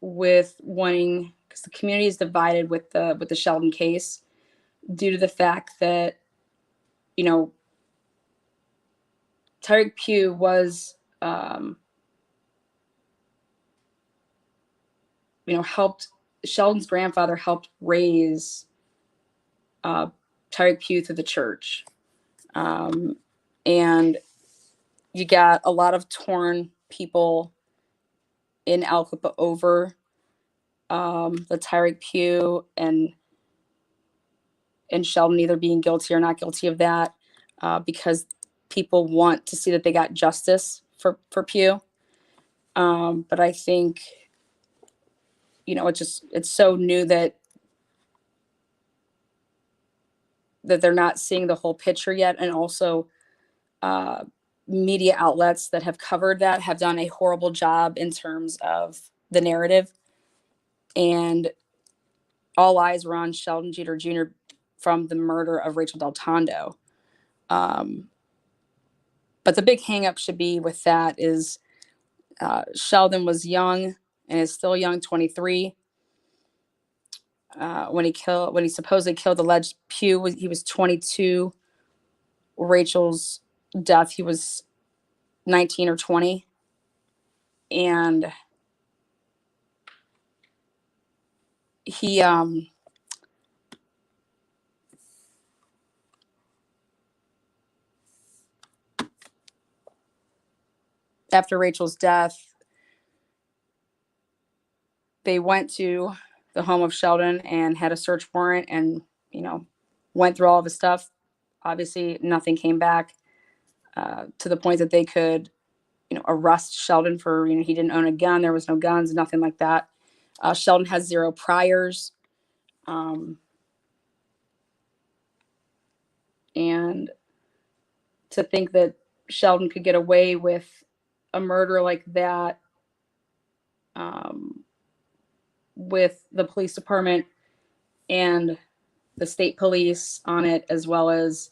with wanting, because the community is divided with the Sheldon case due to the fact that you know Tyreek Pugh was helped Sheldon's grandfather helped raise Tyreek Pugh through the church, and you got a lot of torn people in Aliquippa over the Tyreek Pugh and Sheldon either being guilty or not guilty of that, because people want to see that they got justice for Pugh. But I think, it's so new that they're not seeing the whole picture yet. And also media outlets that have covered that have done a horrible job in terms of the narrative. And all eyes were on Sheldon Jeter Jr. from the murder of Rachel Del Tondo. But the big hangup should be with that is Sheldon was young and is still young, 23. When he supposedly killed alleged Pugh, he was 22. Rachel's death, he was 19 or 20. And he after Rachel's death, they went to the home of Sheldon and had a search warrant and, went through all of his stuff. Obviously, nothing came back to the point that they could, arrest Sheldon for, he didn't own a gun. There was no guns, nothing like that. Sheldon has 0 priors. And to think that Sheldon could get away with a murder like that, with the police department and the state police on it, as well as,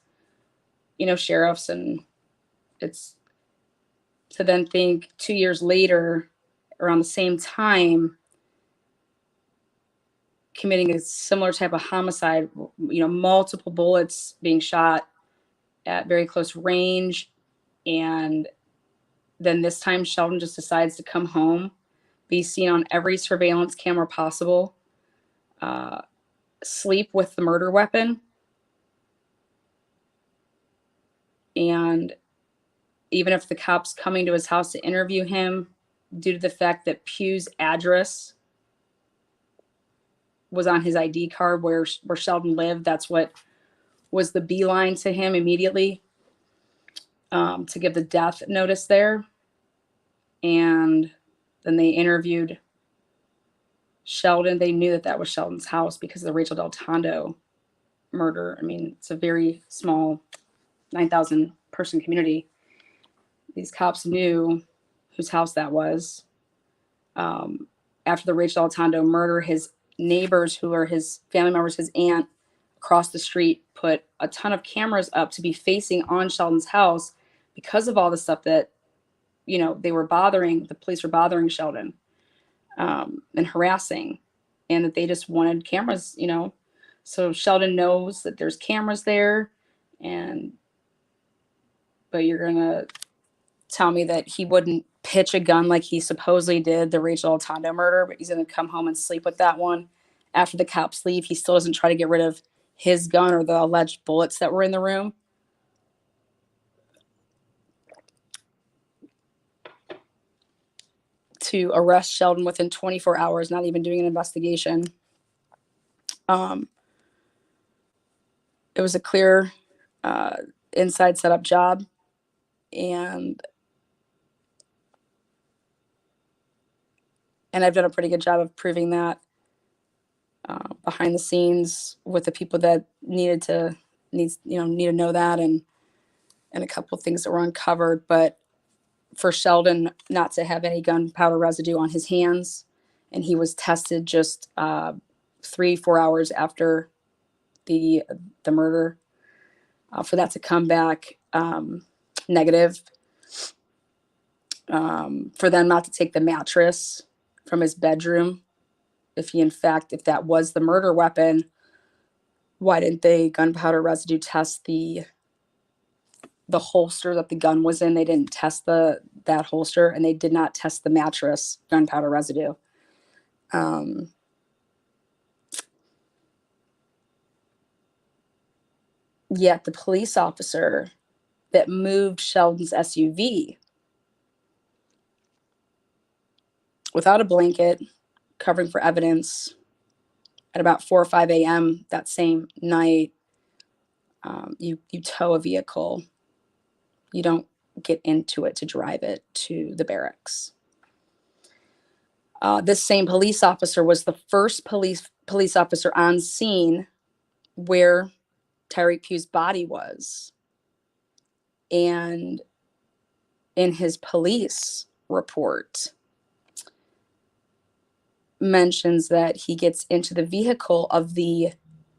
sheriffs. And it's to then think 2 years later, around the same time, committing a similar type of homicide, multiple bullets being shot at very close range. And then this time Sheldon just decides to come home, be seen on every surveillance camera possible, sleep with the murder weapon. And even if the cops coming to his house to interview him, due to the fact that Pugh's address was on his ID card where Sheldon lived, that's what was the beeline to him immediately, to give the death notice there. And then they interviewed Sheldon. They knew that was Sheldon's house because of the Rachel Del Tondo murder. I mean, it's a very small 9,000 person community. These cops knew whose house that was. After the Rachel Del Tondo murder, his neighbors, who are his family members, his aunt across the street, put a ton of cameras up to be facing on Sheldon's house because of all the stuff that, the police were bothering Sheldon, and harassing, and that they just wanted cameras, So Sheldon knows that there's cameras there, but you're gonna tell me that he wouldn't pitch a gun like he supposedly did the Rachel Altondo murder, but he's gonna come home and sleep with that one. After the cops leave, he still doesn't try to get rid of his gun or the alleged bullets that were in the room. To arrest Sheldon within 24 hours, not even doing an investigation. It was a clear inside setup job, and I've done a pretty good job of proving that behind the scenes with the people that need to know that, and a couple of things that were uncovered. But for Sheldon not to have any gunpowder residue on his hands, and he was tested just 3-4 hours after the murder, for that to come back negative, for them not to take the mattress from his bedroom, if that was the murder weapon, why didn't they gunpowder residue test the holster that the gun was in? They didn't test that holster, and they did not test the mattress gunpowder residue. Yet the police officer that moved Sheldon's SUV without a blanket, covering for evidence, at about 4 or 5 a.m. that same night, you tow a vehicle. You don't get into it to drive it to the barracks. This same police officer was the first police officer on scene where Tyreek Pugh's body was. And in his police report, mentions that he gets into the vehicle of the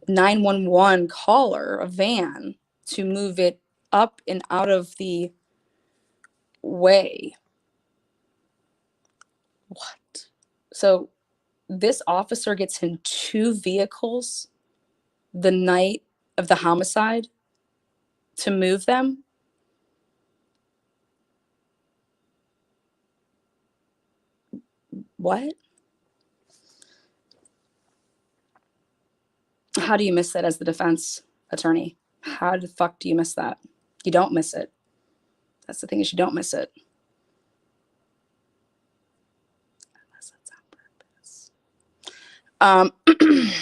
911 caller, a van, to move it up and out of the way. What? So this officer gets in 2 vehicles the night of the homicide to move them? What? How do you miss that as the defense attorney? How the fuck do you miss that? You don't miss it. That's the thing, is you don't miss it. Unless that's on purpose.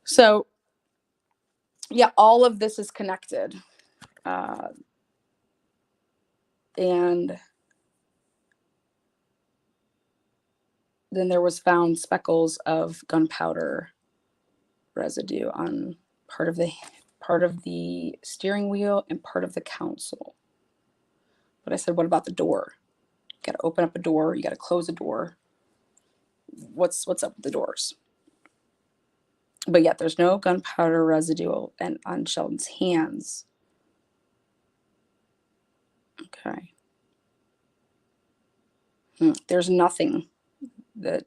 So, yeah, all of this is connected. And then there was found speckles of gunpowder residue on part of the steering wheel and part of the console. But I said, what about the door? You got to open up a door. You got to close a door. What's up with the doors? But yet there's no gunpowder residue on Sheldon's hands. Okay. There's nothing there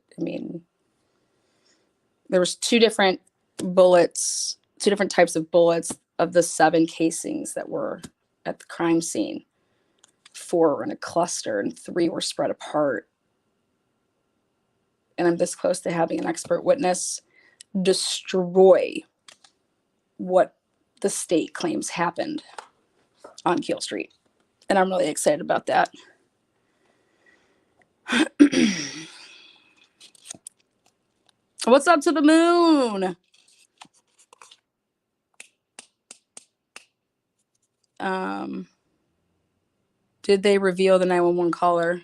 was 2 different bullets, 2 different types of bullets of the 7 casings that were at the crime scene. 4 were in a cluster and 3 were spread apart. And I'm this close to having an expert witness destroy what the state claims happened on Keel Street. And I'm really excited about that. What's up to the moon? Did they reveal the 911 caller?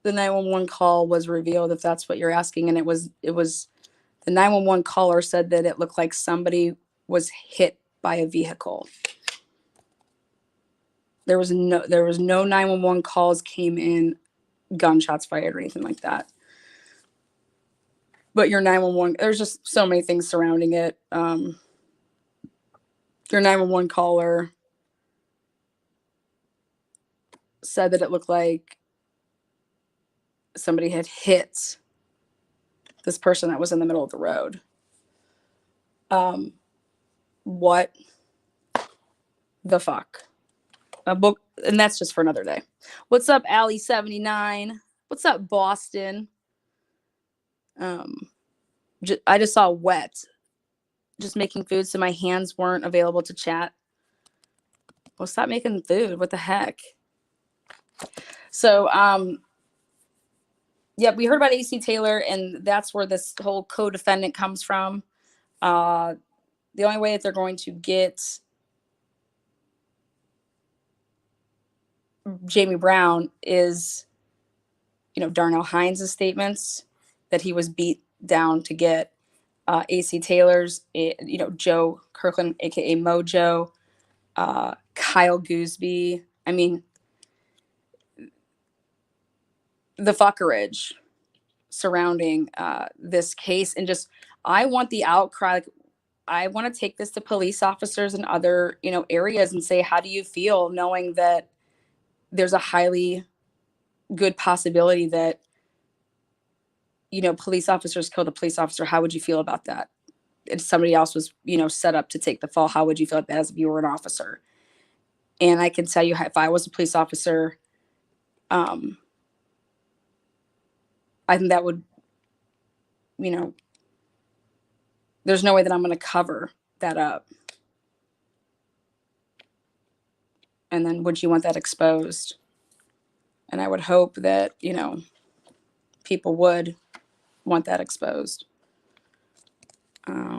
The 911 call was revealed, if that's what you're asking, and it was the 911 caller said that it looked like somebody was hit by a vehicle. There was no 911 calls came in, gunshots fired or anything like that. But your 911, there's just so many things surrounding it. Your 911 caller said that it looked like somebody had hit this person that was in the middle of the road. What the fuck? A book, and that's just for another day. What's up, Allie79? What's up, Boston? I just saw wet. Just making food, so my hands weren't available to chat. Well, stop making food. What the heck? So, yeah, we heard about AC Taylor, and that's where this whole co-defendant comes from. The only way that they're going to get Jamie Brown is, Darnell Hines' statements that he was beat down to get. AC Taylor's, Joe Kirkland, aka Mojo, Kyle Gooseby. I mean, the fuckerage surrounding this case, and just I want the outcry. Like, I want to take this to police officers in other areas and say, how do you feel knowing that there's a highly good possibility that police officers killed a police officer? How would you feel about that? If somebody else was set up to take the fall, how would you feel as if you were an officer? And I can tell you, if I was a police officer, I think that would, there's no way that I'm going to cover that up. And then would you want that exposed? And I would hope that, people would want that exposed. I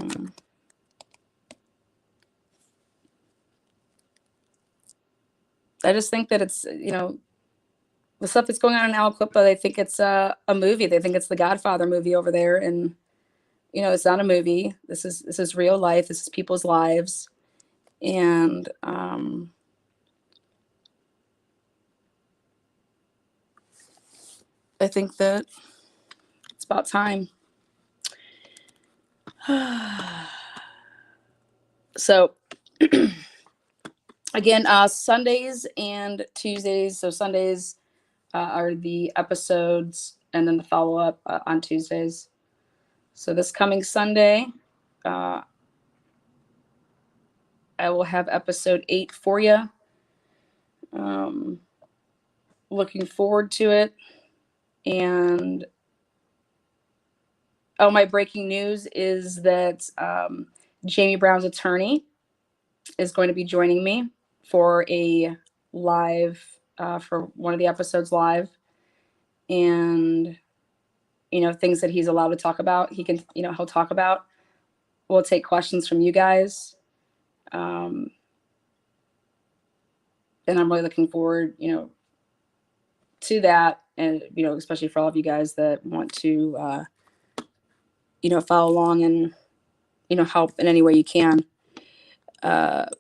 just think that it's, the stuff that's going on in Aliquippa, they think it's a movie. They think it's the Godfather movie over there. And, it's not a movie. This is real life. This is people's lives. And, I think that it's about time. So, again, Sundays and Tuesdays. So Sundays are the episodes, and then the follow-up on Tuesdays. So this coming Sunday, I will have episode 8 for you. Looking forward to it. And my breaking news is that Jamie Brown's attorney is going to be joining me for a live, for one of the episodes live. And, things that he's allowed to talk about, he'll talk about. We'll take questions from you guys. And I'm really looking forward, to that. And, especially for all of you guys that want to, follow along and, help in any way you can. What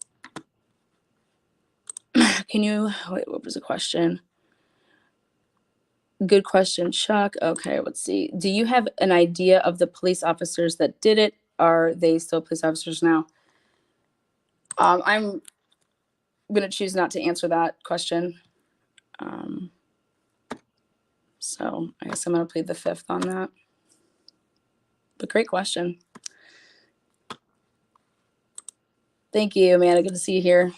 was the question? Good question, Chuck. Okay, let's see. Do you have an idea of the police officers that did it? Are they still police officers now? I'm going to choose not to answer that question. So I guess I'm going to plead the fifth on that. But great question. Thank you, Amanda. Good to see you here.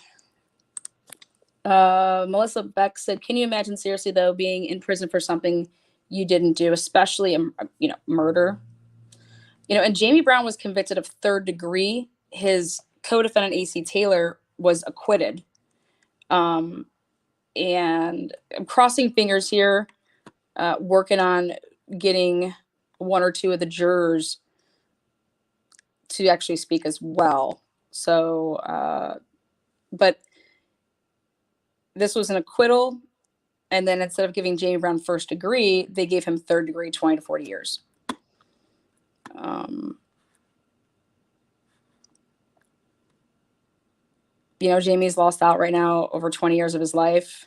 Melissa Beck said, can you imagine, seriously, though, being in prison for something you didn't do, especially, murder? And Jamie Brown was convicted of 3rd degree. His co-defendant, AC Taylor, was acquitted. And I'm crossing fingers here, working on getting 1 or 2 of the jurors to actually speak as well. So, but this was an acquittal. And then instead of giving Jamie Brown 1st degree, they gave him 3rd degree, 20 to 40 years. Jamie's lost out right now over 20 years of his life.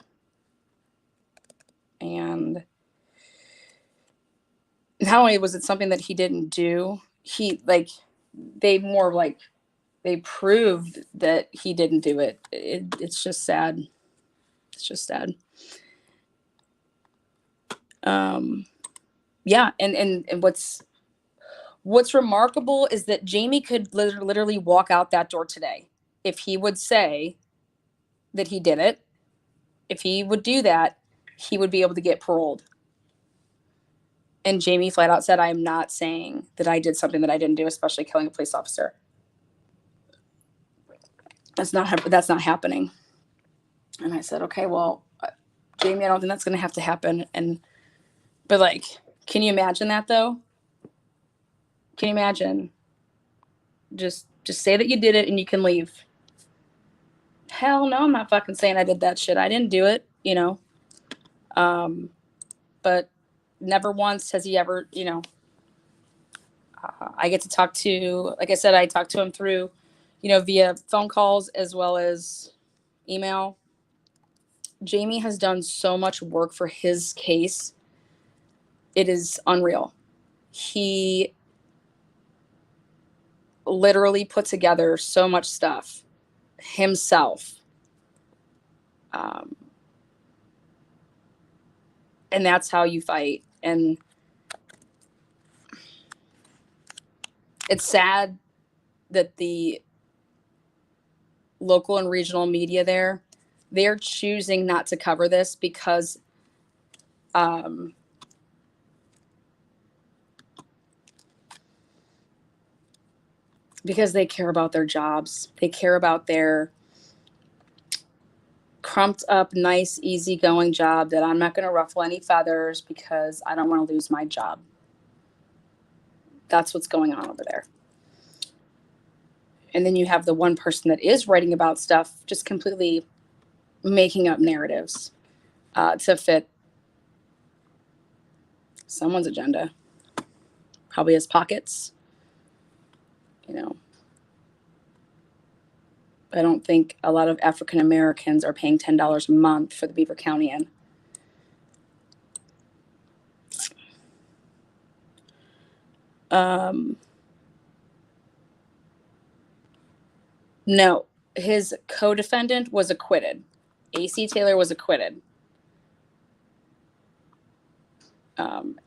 And not only was it something that he didn't do, they proved that he didn't do it. It's just sad. It's just sad. Yeah, and what's remarkable is that Jamie could literally walk out that door today. If he would say that he did it, if he would do that, he would be able to get paroled. And Jamie flat out said, I am not saying that I did something that I didn't do, especially killing a police officer. That's not happening. And I said, okay, well, Jamie, I don't think that's going to have to happen. But like, can you imagine that though? Can you imagine? Just say that you did it and you can leave. Hell no, I'm not fucking saying I did that shit. I didn't do it, you know. But never once has he ever, you know. I get to talk to, like I said, I talked to him through, you know, via phone calls as well as email. Jamie has done so much work for his case. It is unreal. He literally put together so much stuff himself. And that's how you fight. And it's sad that the local and regional media there, they're choosing not to cover this because they care about their jobs. They care about their crumped up, nice, easygoing job that I'm not going to ruffle any feathers because I don't want to lose my job. That's what's going on over there. And then you have the one person that is writing about stuff, just completely making up narratives to fit someone's agenda. Probably his pockets, you know. I don't think a lot of African Americans are paying $10 a month for the Beaver County Inn. No, his co-defendant was acquitted. AC Taylor was acquitted.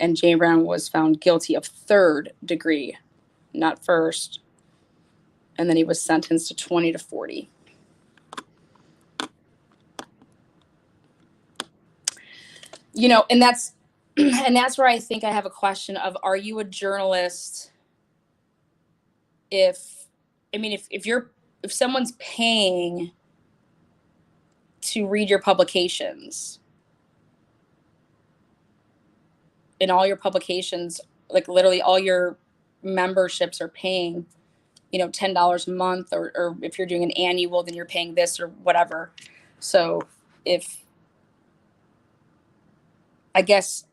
And Jane Brown was found guilty of third degree, not first. And then he was sentenced to 20 to 40. You know, and that's where I think I have a question of, are you a journalist if someone's paying to read your publications, and all your publications, like literally all your memberships are paying, you know, $10 a month, or if you're doing an annual, then you're paying this or whatever. So if, I guess,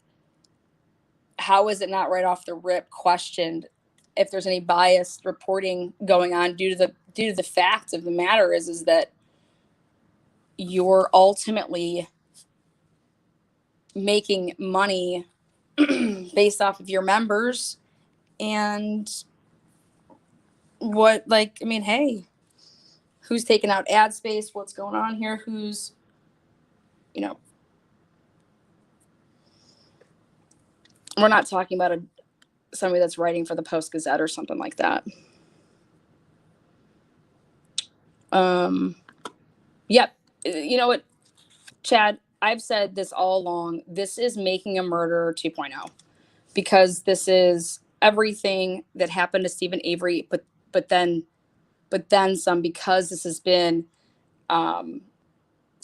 how is it not right off the rip questioned if there's any biased reporting going on due to the fact of the matter is that you're ultimately making money based off of your members. And what, like, I mean, hey, who's taking out ad space? What's going on here? Who's, you know, we're not talking about somebody that's writing for the Post Gazette or something like that. Yep. You know what, Chad, I've said this all along. This is Making a Murderer 2.0, because this is everything that happened to Stephen Avery, but then some, because this has been,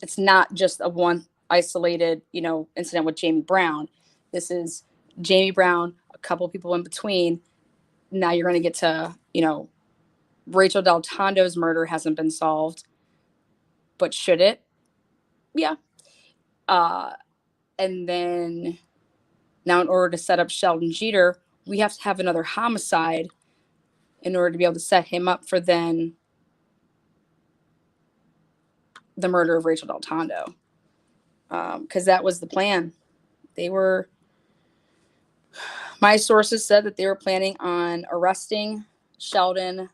it's not just a one isolated, you know, incident with Jamie Brown. This is Jamie Brown, a couple of people in between. Now you're going to get to, you know, Rachel Del Tondo's murder hasn't been solved, but should it? Yeah. And then now, in order to set up Sheldon Jeter, we have to have another homicide in order to be able to set him up for then the murder of Rachel Del Tondo. Because that was the plan. My sources said that they were planning on arresting Sheldon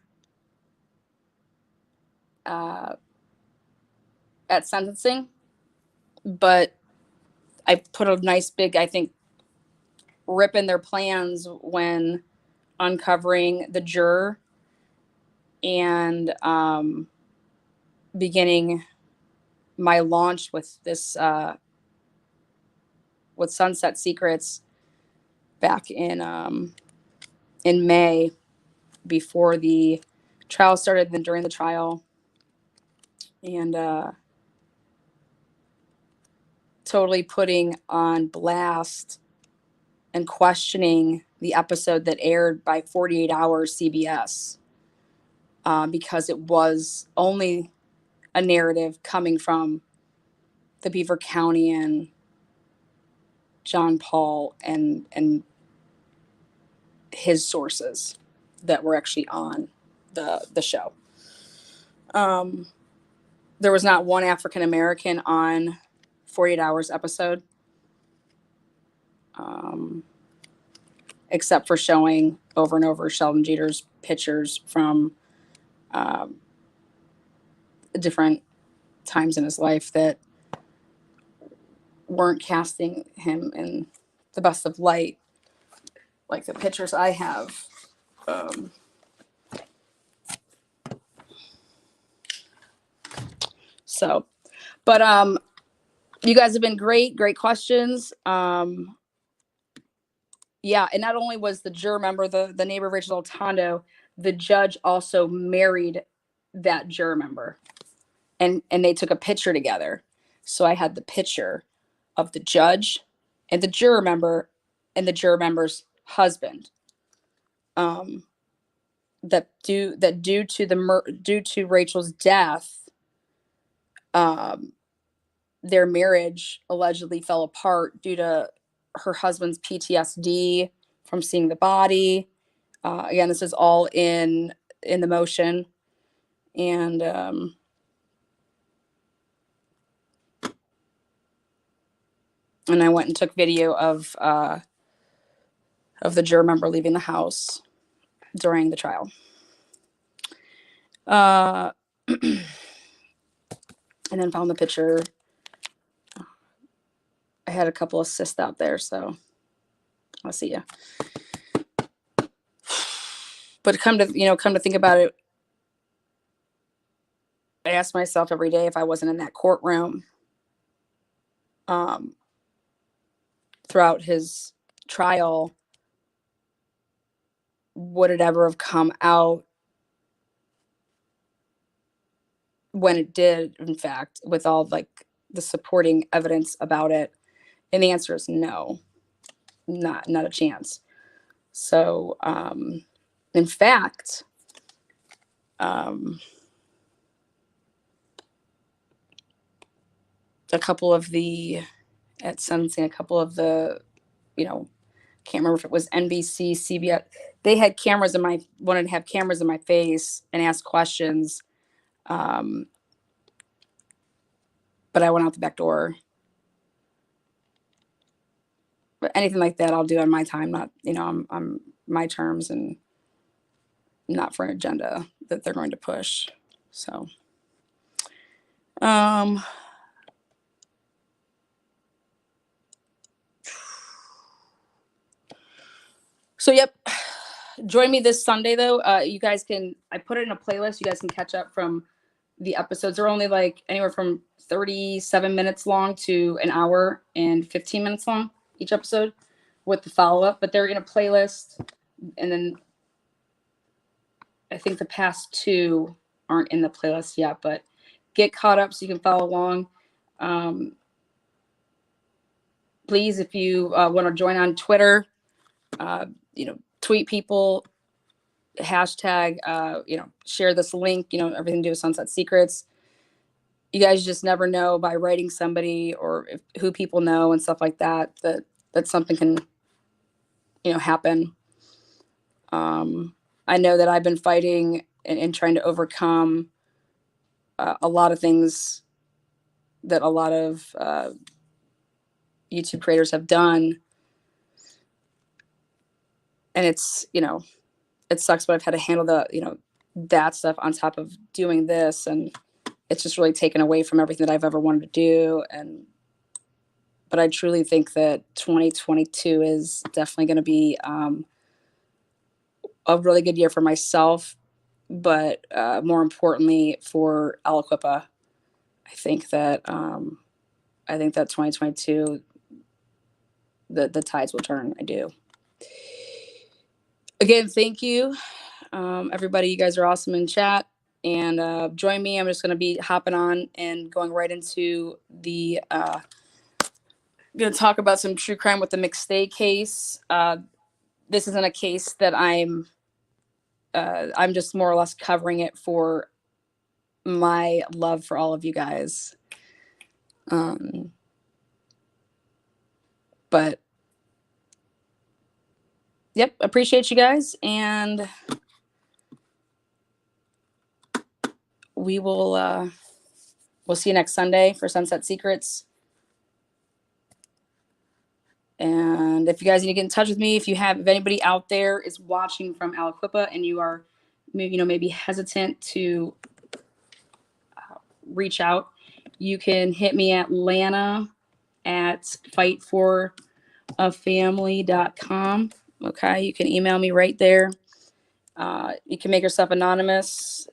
at sentencing. But I put a nice big, I think, ripping their plans when uncovering the juror and beginning my launch with this with Sunset Secrets back in May, before the trial started, then during the trial, and totally putting on blast and questioning the episode that aired by 48 Hours CBS, because it was only a narrative coming from the Beaver County and John Paul and his sources that were actually on the show. There was not one African American on 48 Hours episode, except for showing over and over Sheldon Jeter's pictures from different times in his life that weren't casting him in the best of light, like the pictures I have. So, but you guys have been great questions. Yeah, and not only was the juror member the neighbor of Rachel Tondo, the judge also married that juror member, and they took a picture together. So I had the picture of the judge and the juror member and the juror member's husband. That due to Rachel's death, their marriage allegedly fell apart due to her husband's PTSD from seeing the body. Again, this is all in the motion, and I went and took video of the juror member leaving the house during the trial. And then found the picture. I had a couple of cysts out there, so I'll see you. But come to think about it, I ask myself every day, if I wasn't in that courtroom throughout his trial, would it ever have come out when it did, in fact, with all like the supporting evidence about it? And the answer is no, not a chance. So, in fact, a couple of the can't remember if it was NBC, CBS, they had wanted to have cameras in my face and ask questions. But I went out the back door. But anything like that, I'll do on my time, not, I'm my terms, and not for an agenda that they're going to push. So, yep. Join me this Sunday, though. You guys can, I put it in a playlist. You guys can catch up from the episodes. They're only like anywhere from 37 minutes long to an hour and 15 minutes long, each episode, with the follow-up. But they're in a playlist. And then I think the past two aren't in the playlist yet, but get caught up so you can follow along. Please, if you want to join on Twitter, tweet people, hashtag, share this link, everything to do with Sunset Secrets. You guys just never know by writing somebody or who people know and stuff like that, that something can, happen. I know that I've been fighting and trying to overcome a lot of things that a lot of YouTube creators have done. And it's, it sucks, but I've had to handle that stuff on top of doing this. And it's just really taken away from everything that I've ever wanted to do. And but I truly think that 2022 is definitely going to be a really good year for myself, but more importantly for Aliquippa. I think that 2022 the tides will turn. I do. Again, thank you, everybody. You guys are awesome in chat. And join me. I'm just going to be hopping on and going right into the. Going to talk about some true crime with the McStay case. This isn't a case that I'm just more or less covering it for my love for all of you guys. But yep, appreciate you guys, and we'll see you next Sunday for Sunset Secrets. And if you guys need to get in touch with me, if anybody out there is watching from Aliquippa and you are maybe hesitant to reach out, you can hit me at Lana at fightforafamily.com. Okay, you can email me right there. You can make yourself anonymous,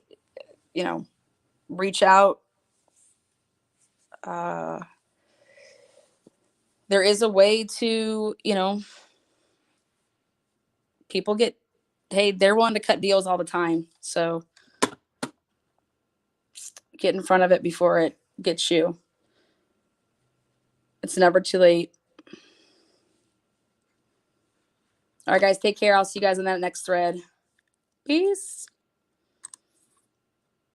reach out. There is a way to, people they're wanting to cut deals all the time. So get in front of it before it gets you. It's never too late. All right, guys, take care. I'll see you guys in that next thread. Peace.